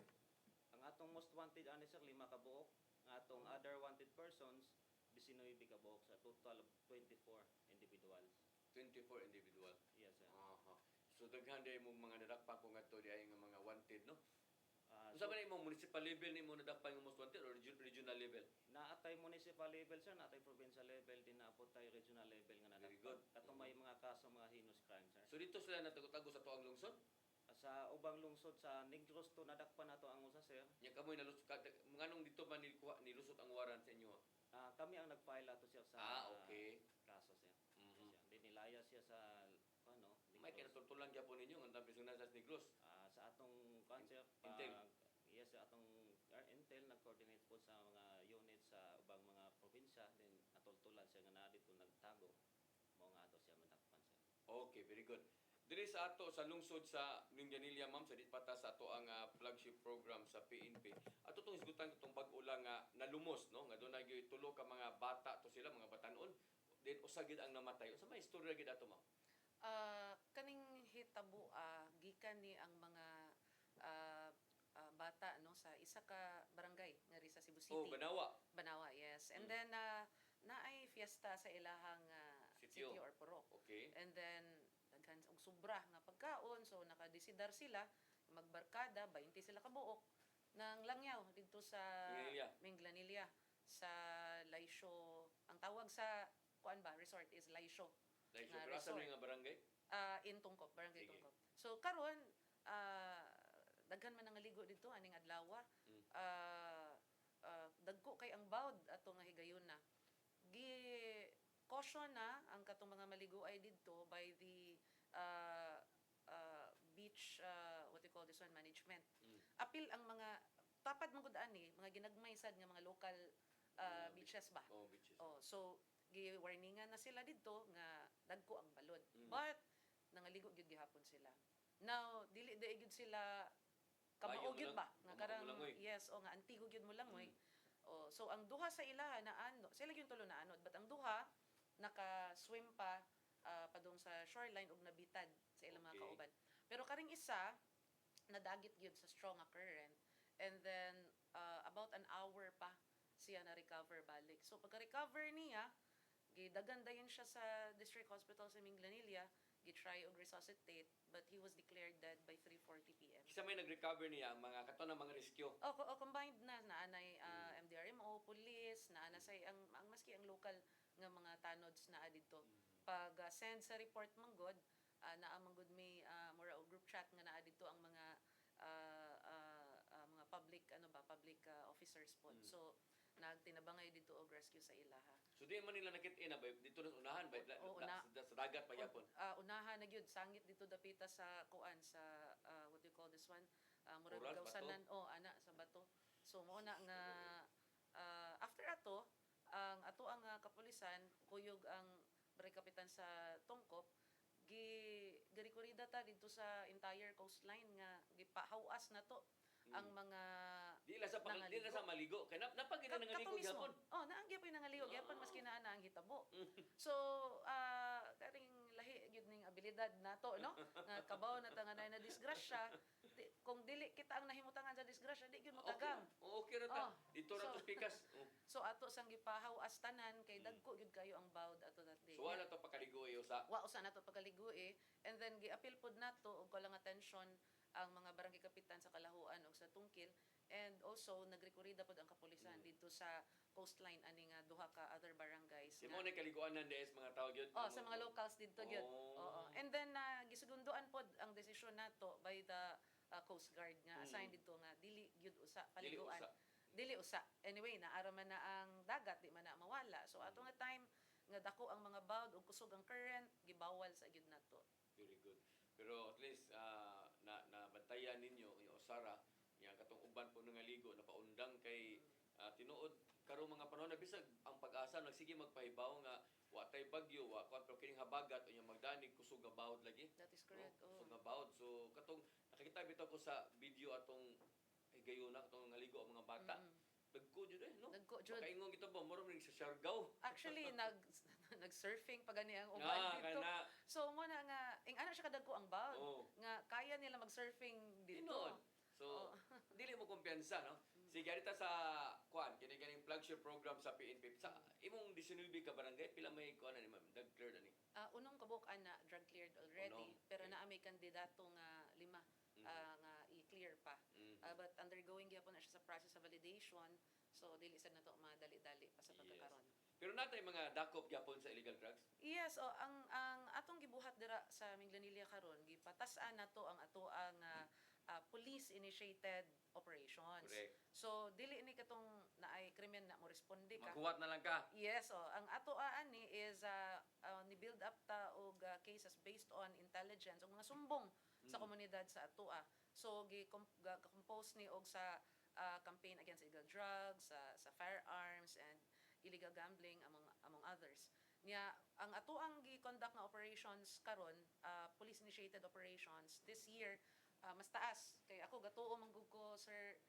Ang atong most wanted ani sir 5 ka buok. Ang atong other wanted persons 19 ka buok sa total of 24 individuals. 24 individual. Yes sir. Aha. So daghan day mo mga nadakpan ko ngadto di ay nga mga wanted no. So, Unsa man imong municipal level nimo nadakpan nga most wanted or regional level? naatay municipal level sir, naatay provincial level din naapot tay regional level nga Very nadakpan. good. Katong may mga kaso mga heinous crimes sir. So So dito sila natago-tago sa tuang lungsod. Sa ubang lungsod sa Negros to nadakpan nato ang usa sir. Nya kamoy nalusot nganong dito man nilusot ang warrant sa inyo? Kami ang nag-file ato siya sa Okay. kaso sir. Mhm. Di nilaya siya sa ano, May Negros. kinatultulan gyapon ninyo ang tampisunan sa Negros. Sa atong concept Intel. yes sa atong Intel nag-coordinate po sa mga units sa ubang mga probinsya then natultulan siya nga naa dito nagtago mao nga ato siya madakpan sir. Okay, very good. Diri sa ato sa lungsod sa Linganilla ma'am sa ditpata sa ato ang flagship program sa PNP. Ato tong isgutan itong bag-o lang nga nalumos no nga doon gyud tulo ka mga bata to sila mga batanon. Then usa gid ang namatay. Unsa may istorya gid ato ma'am? Kaning hitabo gikan ni ang mga bata no sa isa ka barangay nga ri sa Cebu City. Oh, Banawa. Banawa, yes. And Mm. then naay fiesta sa ilahang Sitio. city or purok. Okay. And then daghan og sobra nga pagkaon so nakadesidar sila magbarkada 20 sila ka buok nang langyaw dito sa Minglanilla. Minglanilla sa Laisyo. Ang tawag sa kuan ba resort is Laisyo. Like, so, Nga pero asan resort. nga barangay? In Tungkop, barangay Sige. Tungkop. So karon daghan man nangaligo dito aning adlaw. Mm. Dagko kay ang bawd ato nga higayon na. Gi caution na ang katong mga maligo ay didto by the beach what you call this one management. Mm. Apil ang mga tapad man gud ani mga ginagmay sad nga mga local beaches ba. Oh, bitches. Oh, so gi-warningan na sila didto nga dagko ang balod. Mm. But nangaligo gyud gihapon sila. Now dili daig gyud sila Bayo kamao mo gyud lang- ba nga kamao mo karang langoy. yes o nga antigo gyud mo langoy. Mm. Oh, so ang duha sa ilaha na ano, sila gyud tulo na anod, but ang duha naka-swim pa padung sa shoreline ug nabitad sa ilang mga Okay. kauban. Pero karing isa nadagit gyud sa strong nga current and then about an hour pa siya na recover balik. So pagka-recover niya, gidagan dayon siya sa district hospital sa Minglanilla, gi-try og resuscitate but he was declared dead by 3:40 p.m. Kisa may nag-recover niya ang mga kato ng mga rescue. Combined na naanay MDRMO, police, naana say ang maski ang local nga mga tanods naa didto. Pag send sa report manggod, naa manggod may mura og group chat nga naa didto ang mga mga public officers po. Mm. So nagtinabangay dito og rescue sa ilaha. So di man nila nakit-ina ba dito na sa unahan ba Oo, una. sa dagat pa gyapon. Unahan na gyud sangit dito dapita sa kuan sa what do you call this one? Murag Oras, gawsanan ana sa bato. So mao na nga after ato ang ato ang kapulisan kuyog ang barangay kapitan sa Tungkop girekorida ta dito sa entire coastline nga gipahawas na to ang mga Di la sa nangaligo. di la sa maligo kay napagid na nangaligo Kato mismo. gyapon. Oh, naanggi pa yung nangaligo gyapon maski naa na ang hitabo. So, karing lahi gyud ning abilidad nato, no? Nga kabaw na tanganay na disgrasya. Kung dili kita ang nahimutangan sa disgrasya, di gyud mo tagang. Okay ra ta. Oh, Dito ra so- to pikas. Oh. So ato sang gipahaw as tanan kay dagko gyud kayo ang bawd ato that day. So wala to pakaligo usa. Wa usa nato pagkaligo and then giapil pod nato og kulang atensyon ang mga barangay kapitan sa Kalahuan ug sa Tungkil and also nagrekorida pod ang kapulisan dito sa coastline ani nga duha ka other barangays Di nga- mo na kaliguanan des mga tao gyud. sa mga locals dito gyud. Oh. Oo. And then gisugunduan pod ang desisyon nato by the Coast Guard nga assigned dito nga dili gyud usa Dili paliguan. usa. Dili usa. Anyway, naara man na ang dagat, di man na mawala. So ato nga time nga dako ang mga bawd ug kusog ang current, gibawal sa gyud nato. Very good. Pero at least na bantayan ninyo yung Osara yang katong uban po nangaligo napaundang kay tinuod karong mga panahon na bisag ang pag-asa nagsige magpahibaw nga wa tay bagyo wa kon pero kining habagat unya magdanig kusog nga bawd lagi. That is correct. No? Oh. Kusog nga bawd. So katong nakakita bitaw ko sa video atong higayuna katong nangaligo ang mga bata. Dagko jud no. Dagko jud. Makaingon kita ba moro ning sa Siargao. Actually nag-surfing pa gani ang uban Na dito. kana So mo na nga ana siya kadagko ang bawd oh. nga kaya nila mag-surfing dito. Tinuod. So, Oh. dili mo kumpiyansa, no? Sige, arita sa kuan, kini kaning flagship program sa PNP. Sa imong 19 ka barangay, pila may kuan ni ma'am? Declared ani. Unong kabuk-an na drug cleared already, Unong, pero okay. naa may kandidato nga 5 nga i-clear pa. Mhm. But undergoing gyapon na siya sa process of validation. So dili sad nato madali-dali pa sa Yes. pagkakaron. Pero natay mga dakop gyapon sa illegal drugs. Yes, ang atong gibuhat dira sa Minglanilla karon gipatas-an nato ang ato ang police initiated operations. Correct. So dili ni katong naay krimen na mo responde ka. Maghuwat na lang ka. Yes, ang ato ani is ni build up ta og cases based on intelligence ug mga sumbong sa komunidad sa atoa. So compose ni og sa campaign against illegal drugs, sa firearms and illegal gambling among others. Nya ang atoang gi-conduct nga operations karon, police initiated operations this year mas taas kay ako gatuo man gud ko Sir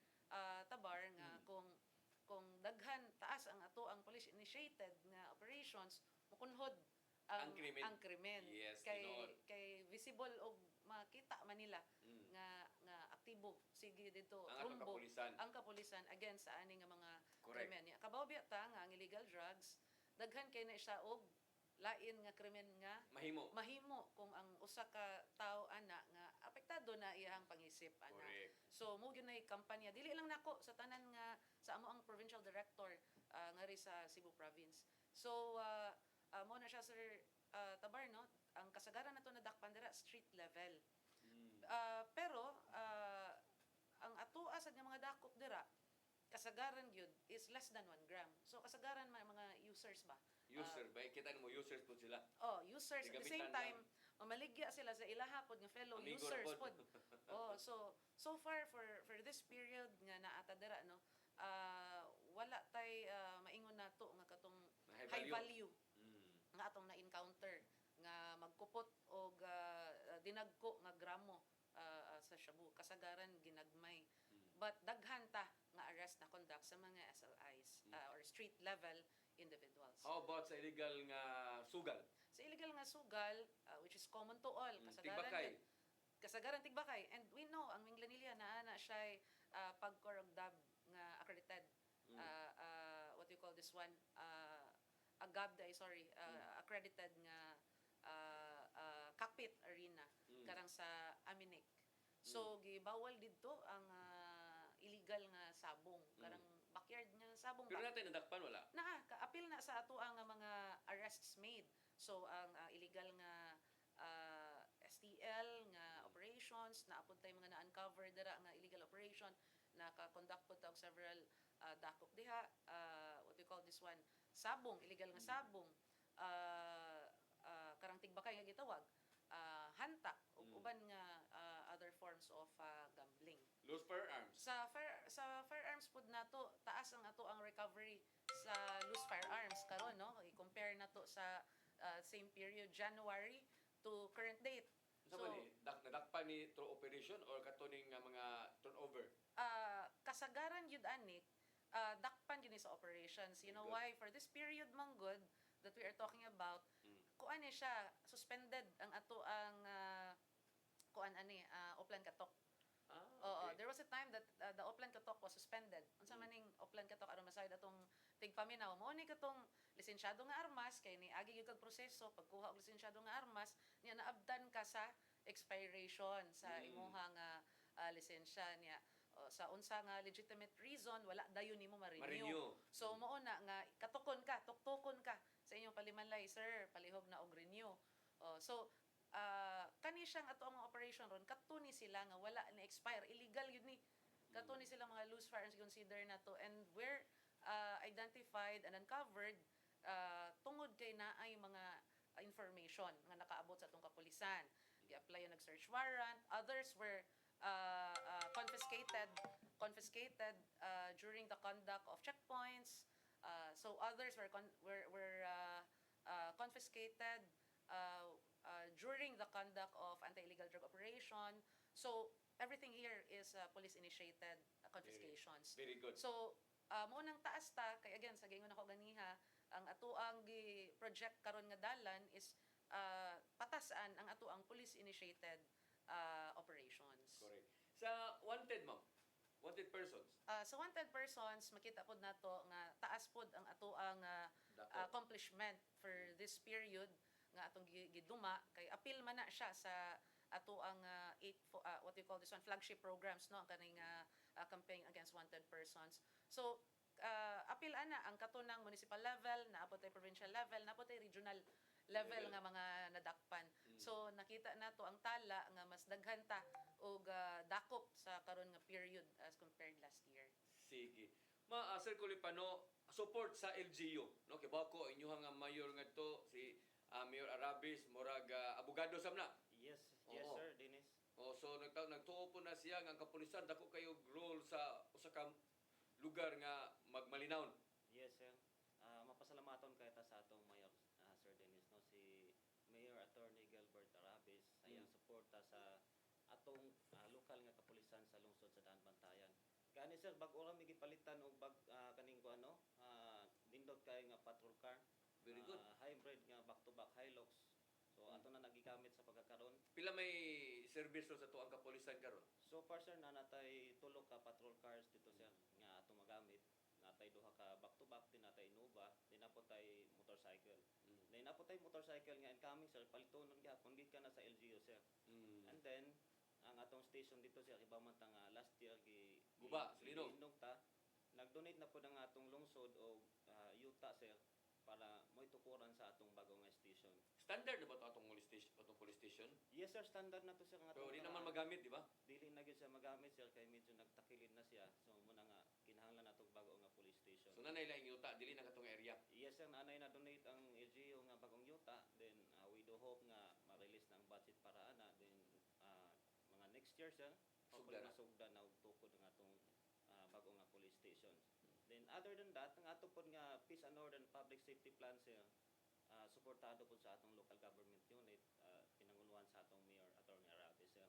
Tabar nga kung daghan taas ang ato ang police initiated nga operations mukunhod Ang krimen. ang krimen. Yes, kay tinuod. kay visible og makita man nila nga aktibo sige dito Ang atong kapulisan. ang kapulisan against sa ani nga mga Correct. krimen. Kabaw biya ta nga ang illegal drugs daghan kay na siya og lain nga krimen nga mahimo kung ang usa ka tawo ana nga apektado na iyang pangisip ana. Correct. So mo gyud nay kampanya dili lang nako sa tanan nga sa amo ang provincial director nga ri sa Cebu province. So mo na siya Sir Tabar no, ang kasagaran nato nadakpan dira street level. Pero ang atoa sad nga mga dakop dira kasagaran gyud is less than 1 gram. So kasagaran mga users ba? User ba? Kita mo users po sila. Users at the same Gamitan time mamaligya sila sa ilaha pod nga fellow Amigo users ra pod. pod. So far for this period nga naata dira no, wala tay maingon nato nga katong Na high value Mm. nga atong na-encounter nga magkupot og dinagko nga gramo sa shabu kasagaran ginagmay. But daghan ta nga arrest na conduct sa mga SLIs or street level individuals. How about sa illegal nga sugal? Sa illegal nga sugal, which is common to all, Tigbakay. kasagaran tigbakay. And we know, ang Minglanilla na siya pagkorogdab nga accredited, what you call this one, accredited nga cockpit arena, karang sa Aminik. So, gibawal dito ang illegal nga sabong, karang backyard nga sabong Pero ba? natin nadakpan wala. Kaapil na sa ato ang mga arrests made. So ang illegal nga STL nga operations naapod tay mga na-uncover dira nga illegal operation naka-conduct po ta og several dakop diha, what we call this one, sabong, illegal nga sabong, karang tigbakay nga gitawag, hantak ug uban nga other forms of gambling. Loose firearms. Sa firearms pud nato taas ang ato ang recovery sa loose firearms karon no, i-compare nato sa same period January to current date. Sa so, ni nadakpan ni through operation or katuning nga mga turnover. Kasagaran yun ani dakpan yun sa operations. You know Good. why? For this period man good that we are talking about, kuan ni siya suspended ang ato ang kuan ani Oplan Katok. Oo, there was a time that the Oplan Katok was suspended. Unsa man ning Oplan Katok aron masayod atong tigpaminaw mo ni katong lisensyado nga armas kay ni agi gyud kag proseso pagkuha og lisensyado nga armas niya naabdan ka sa expiration sa imuhang lisensya niya. Sa unsa nga legitimate reason wala dayon nimo ma-renew. So mao na nga katukon ka, tuktukon ka sa inyong palimanlay, sir, palihog na og renew. So kani siyang ato ang mga operation ron katuni sila nga wala na expire, illegal yun ni. Katuni sila mga loose firearms consider na to, and we're identified and uncovered tungod kay naay mga information nga nakaabot sa atong kapulisan. Gi-apply yung nag-search warrant. Others were confiscated during the conduct of checkpoints. So others were confiscated during the conduct of anti-illegal drug operation. So everything here is police-initiated confiscations. Very good. So mo nang taas ta kay again sa gingon ako ganiha ang atoang gi-project karon nga dalan is patasan ang atoang police-initiated operations. Correct. Sa wanted ma'am, wanted persons. Sa wanted persons makita pod nato nga taas pod ang atoang Dako. accomplishment for this period nga atong giduma kay apil man na siya sa ato ang what we call this one flagship programs no kaning campaign against wanted persons. So apil ana ang katunang municipal level, naabot tay provincial level, naabot tay regional level nga mga nadakpan. So nakita nato ang tala nga mas daghan ta og dakop sa karon nga period as compared last year. Sige. Sir Kulipano, support sa LGU. No? Kaya ko, inyong nga mayor nga to, si Mayor Arabis, murag abogado sam na. Yes, yes Oo. sir, Dennis. So nagtuo po na siya nga ang kapulisan dako kayo role sa usa ka lugar nga magmalinawon. Yes sir. Mapasalamaton kay ta sa atong mayor, Sir Dennis, no, si Mayor Attorney Gilbert Arabis sa iyang suporta sa atong lokal nga kapulisan sa lungsod sa Daanbantayan. Gani sir, bag-o ra mi gipalitan og kaning ko ano, nindot kay nga patrol car. Very good. Hybrid nga back-to-back Hilux. So ato na nagigamit sa pagkakaroon. Pila may service sa tuang kapulisan karon? So far sir, na natay tulo ka patrol cars dito sir nga ato magamit. Natay duha ka back-to-back, din natay Innova, din na po tay motorcycle. Then na po tay motorcycle nga incoming sir, palitonon gyapon gikan na sa LGU sir. And then ang atong station dito sir, iba man ta nga last year Guba, Silinog. giinog ta. Nag-donate na po ng atong lungsod og yuta sir para mo'y tukuran sa atong bagong nga station. Standard na ba ito atong police station? Yes sir, standard na to sir nga Pero atong di naman magamit, di ba? dili na gyud siya magamit sir kay medyo nagtakilid na siya. So muna nga kinahanglan natong bago nga police station. So nanay lang yuta, dili na katong area. Yes sir, naanay na donate ang LGU nga bagong yuta. Then we do hope nga ma-release na ang budget para ana. Then mga next year sir, hopefully Sugda na. masugda na og tukod ang atong bago nga police station. Then other than that, ang ato pod nga Peace and Order and Public Safety Plan sir, suportado po sa atong local government unit, pinanguluhan sa atong Mayor Attorney Arabis sir.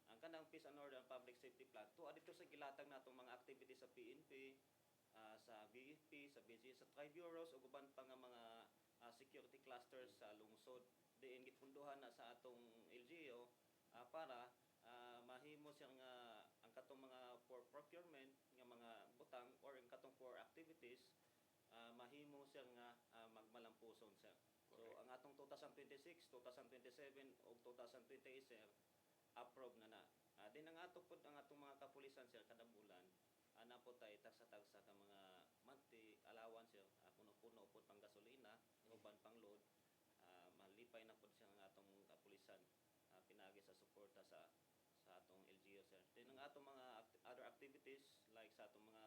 Ang kanang Peace and Order and Public Safety Plan, tuwa dito sa gilatag natong mga activities sa PNP, sa BFP, sa BG, sa tri-bureaus ug uban pa nga mga security clusters sa lungsod. Diin gipunduhan na sa atong LGU para mahimo siya nga ang katong mga for procurement nga mga butang or ang katong for activities mahimo siya nga magmalampuson sir. So Correct. ang atong 2026, 2027 ug 2028 sir, approve na na. Din ang ato pod ang atong mga kapulisan sir kada bulan ana po tay tagsa-tagsa ka mga monthly allowance sir, puno-puno pod pang gasolina uban pang load. Malipay na pod siya ang atong kapulisan pinaagi sa suporta sa atong LGU sir. Din ang atong mga other activities like sa atong mga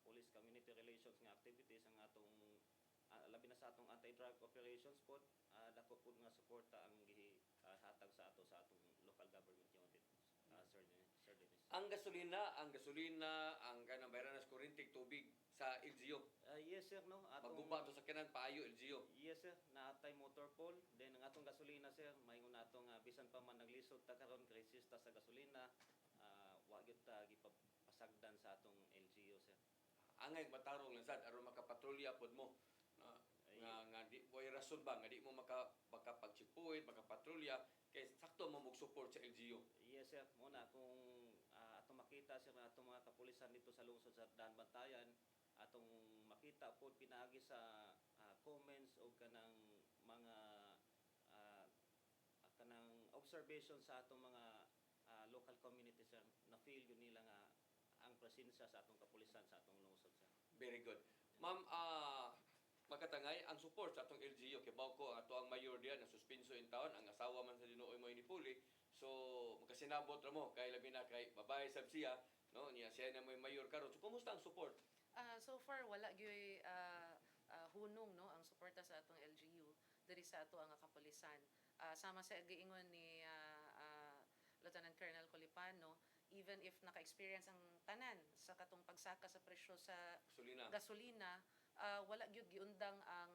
police community relations nga activities, ang atong labi na sa atong anti-drug operations pod, dako pod nga suporta ang gihatag sa ato sa atong local government unit. Sir Dennis. Ang gasolina, ang kanang bayaran sa kuryente, tubig sa LGU. Yes sir no. Maguba to sa kanan paayo LGU. Yes sir, naatay motor pool. Then ang atong gasolina sir, mayngon natong bisan pa man naglisod ta karon krisista sa gasolina, wa gyud ta gipapasagdan sa atong LGU sir. Angay matarong lang sad aron makapatrolya pod mo. Nga di boy rason ba nga di mo makapagchipuit, makapatrolya kay sakto mo support sa LGU. Yes sir, muna kung atong makita sir na atong mga kapulisan dito sa lungsod sa Daanbantayan, atong makita po pinaagi sa comments o kanang mga kanang observation sa atong mga local community sir, na feel yun nila nga ang presensya sa atong kapulisan sa atong lungsod sir. Very good. Ma'am, magkatangay ang support sa atong LGU kay bawo ko ato ang mayor diyan na suspenso in town, ang asawa man sa Dinuoy mo inipuli. So makasinabot ra mo kay labi na kay babae sab siya, no? Niya siya na may mayor karon. So kumusta ang support? So far wala gyud hunong no ang suporta sa atong LGU diri sa ato ang kapulisan. Sama sa giingon ni Lieutenant Colonel Colipano, even if naka-experience ang tanan sa katong pagsaka sa presyo sa Gasolina. gasolina, wala gyud giundang ang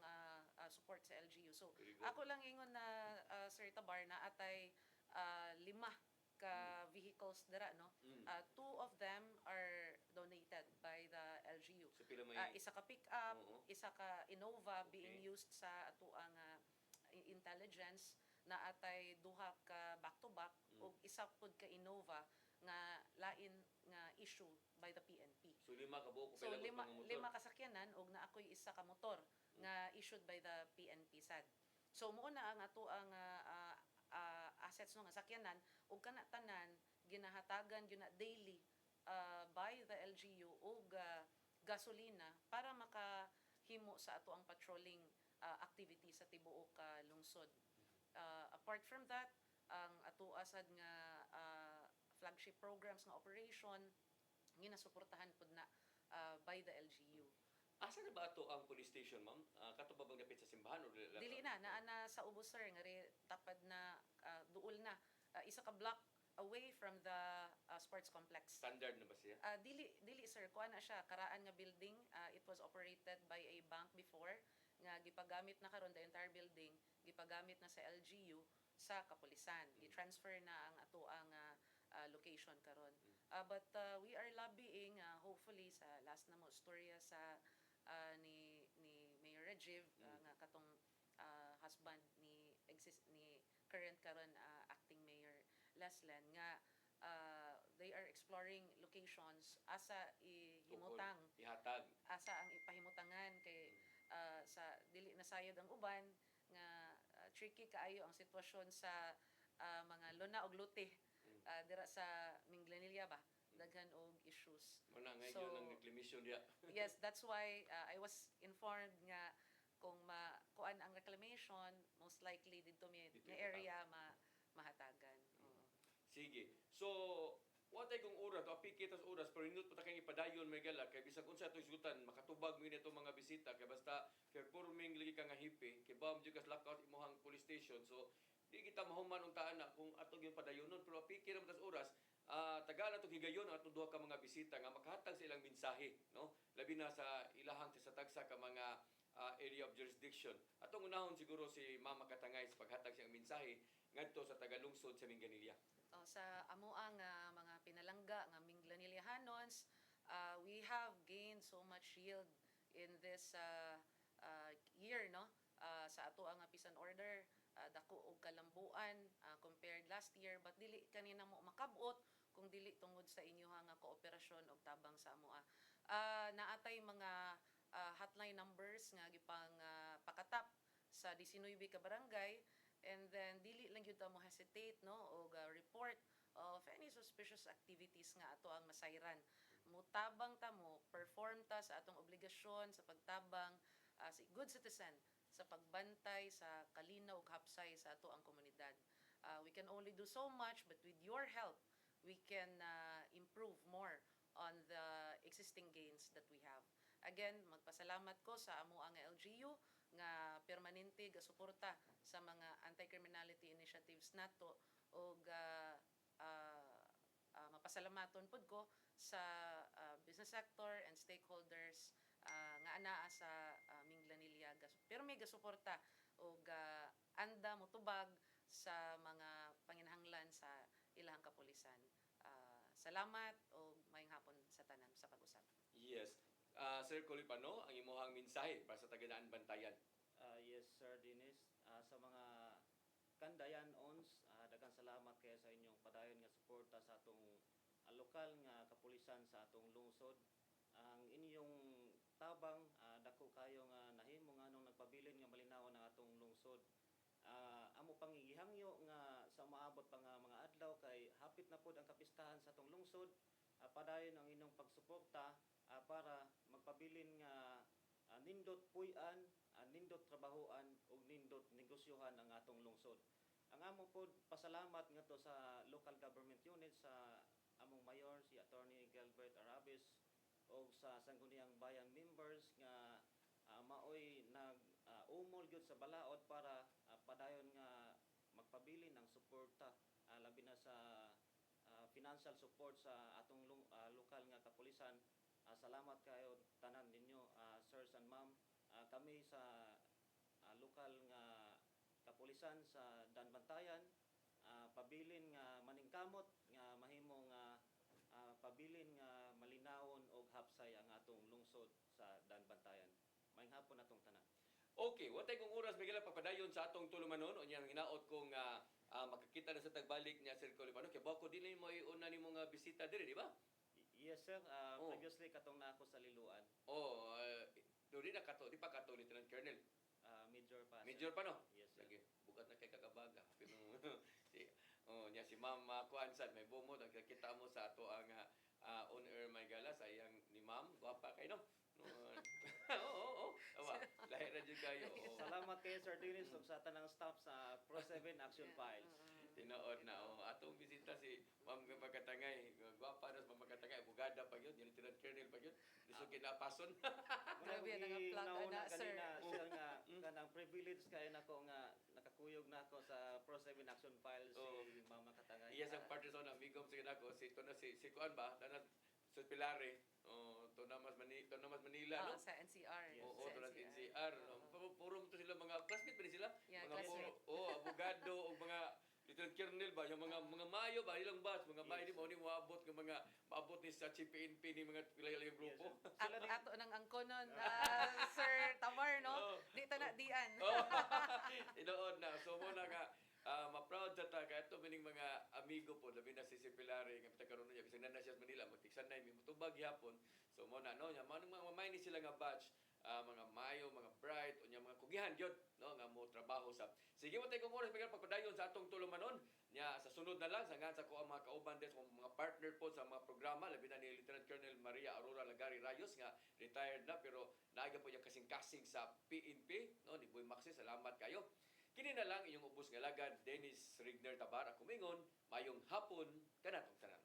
support sa LGU. So Very good. ako lang ingon na Sir Tabar na atay 5 ka vehicles dira no. 2 of them are donated by the LGU. So pila may Isa ka pick up, Oo. isa ka Innova being Okay. used sa ato ang intelligence na atay duha ka back to back ug isa pud ka Innova nga lain nga issue by the PNP. So lima ka buok So pila lima mga motor. lima kasakyanan ug na ako'y isa ka motor nga issued by the PNP SAD. So mo na ang ato ang assets no nga sakyanan ug kana tanan ginahatagan gyud na daily by the LGU ug gasolina para makahimo sa ato ang patrolling activity sa tibuok lungsod. apart from that, ang ato asad nga flagship programs nga operation ginasuportahan pud na by the LGU. Asa na ba ito ang police station, ma'am? Kato ba bang dapit sa simbahan o Dili na naa sa ubos sir nga ri tapad na duol na. Isa ka block away from the sports complex. standard na ba siya? Dili sir, kuha na siya karaan nga building. It was operated by a bank before nga gipagamit na karon the entire building gipagamit na sa LGU sa kapulisan. Gi-transfer na ang ato ang location karon. But we are lobbying hopefully sa last na mo storya sa ni Mayor Rajiv nga katong husband ni current karon acting mayor Leslen nga they are exploring locations asa ihimutang Ihatag. asa ang ipahimutangan kay sa dili nasayod ang uban nga tricky kaayo ang sitwasyon sa mga luna og lute dira sa Minglanilla ba daghan og issues. Muna ngayon So, ang reclamation diya. Yes, that's why I was informed nga kung kuan ang reclamation, most likely dito mi Dito nga ihatag. area mahatagan. Oo. Sige. So, watay kong oras, apiki tas oras, pero nindot pa ta kang ipadayon may gala kay bisag unsa ito'y sutan, makatubag mo nito mga bisita kay basta performing lagi ka nga hipi, kay bam jud kas lockout imuhang police station. So, di kita mahuman untaan na kung atog yung padayonon, pero apiki ra tas oras, taga na to higayon ang atong duha ka mga bisita nga makahatag sa ilang mensahe, no? Labi na sa ilahang sa tagsa ka mga area of jurisdiction. Atong unahon siguro si Mama Katangay sa paghatag siyang mensahe ngadto sa tagalungsod sa Minganilla. Sa amoang mga pinalangga nga Minglanilihanons, we have gained so much yield in this year, no? Sa ato ang peace and order, dako og kalambuan compared last year, but dili kanina mo makabot kung dili tungod sa inyoha nga kooperasyon og tabang sa amoa. Naatay mga hotline numbers nga gipang pakatap sa 19 ka barangay, and then dili lang gyud ta mo hesitate no og report of any suspicious activities nga ato ang masayran. Mutabang ta mo, perform ta sa atong obligasyon sa pagtabang as a good citizen sa pagbantay sa kalinaw ug hapsay sa ato ang komunidad. We can only do so much, but with your help we can improve more on the existing gains that we have. Again, magpasalamat ko sa amo ang LGU nga permanente ga suporta sa mga anti-criminality initiatives nato og mapasalamaton pud ko sa business sector and stakeholders nga anaa sa Minglanilla pirmi ga suporta og anda motubag sa mga panginahanglan sa ilahang kapulisan. Salamat o maayong hapon sa tanan sa pag-usap. Yes. Sir Colipano, ang imuhang mensahe para sa taga-daan bantayan. Yes, Sir Dennis. Sa mga kandayan-ons, daghang salamat kaya sa inyong padayon nga suporta sa atong lokal nga kapulisan sa atong lungsod. Ang inyong tabang, dako kayo nga nahimo nga nung nagpabilin nga malinawan ang atong lungsod. Amo pangigihangyo nga sa maabot pa nga mga adlaw kay hapit na pod ang kapistahan sa atong lungsod. Padayon ang inyong pagsuporta para magpabilin nga nindot puy-an, nindot trabahoan ug nindot negosyohan ang atong lungsod. Ang among pod pasalamat ngadto sa local government unit sa among mayor si Attorney Gilbert Arabis o sa Sangguniang Bayan members nga maoy umol gyud sa balaod para padayon nga magpabilin ang suporta labi na sa financial support sa atong lokal nga kapulisan. Salamat kayo tanan ninyo, sirs and ma'am. Kami sa lokal nga kapulisan sa Danbantayan, pabilin nga maningkamot nga mahimong pabilin nga malinawon og hapsay ang atong lungsod sa Danbantayan. Maayong hapon atong tanan. Okay, watay kong oras bigla papadayon sa atong tulumanon o niyang hinaot kong makakita na sa tagbalik niya Sir Colipano. Kaya bako dili mo iuna ni mga bisita diri, di ba? Yes sir, Oh. previously katong na ako sa Liloan, Di na kato, di pa kato Lieutenant Colonel. major pa. sir. Major pa no? Yes sir. Sige, bukat na kay kakabaga. Niya si Ma'am Kuansan, may bumod ang kita mo sa ato ang on-air may gala sa iyang ni Ma'am. Gwapa kay no? Oo. Awa, lahi na dyan kayo. Oo. Salamat kay Sir Dennis ug sa tanang staff sa Pro 7 Action Files. Tinood na. Atong bisita si Ma'am Magkatangay. Gwapa na sa Ma'am Magkatangay. Bugada pa yun. Yung lieutenant colonel pa yun. Gusto kinapason. Grabe, naka-plug nauna na, sir. kanina, sir, nga kanang privilege kayo nako nga nakakuyog nako sa Pro 7 Action Files Oo. si Mama Katangay. Iya sa partner sa amigom sa ginako. Si to na si Kuan ba? Tanat sa Pilare. To na mas Manila, no? Sa NCR. Yes. Oo, sa to na NCR. Puro mo to sila mga classmate pa rin sila. Yeah, Mga puro, classmate. abogado o mga lieutenant colonel ba, yung mga mayo ba, ilang batch, mga mayo Yes. di mo ni maabot ng mga maabot ni sa CPNP ni mga pilayang grupo. Yes, At ato nang angkonon, Sir Tamar, no? Oo. Di ta na dian. Oh, inood na. So mo na nga ma-proud ta ta kay ato mining mga amigo po labi na si Pilare nga pita karon niya bisag na siya sa Manila magtiksanay mi mutubag gyapon. So mo na no nya manong mga mamay ni sila nga batch mga mayo, mga bright unya mga kugihan gyud no nga mo trabaho sa. Sige mo tay kung oras pagpadayon sa atong tulumanon nya sa sunod na lang sa ngan sa ko ang mga kauban des mga partner po sa mga programa labi na ni Lieutenant Colonel Maria Aurora Lagari Rayos nga retired na pero naaga po yung kasing-kasing sa PNP no ni Boy Maxi salamat kayo. Kini na lang inyong ubos nga lagad Dennis Rigner Tabar ako mingon mayong hapon kanatong tanan.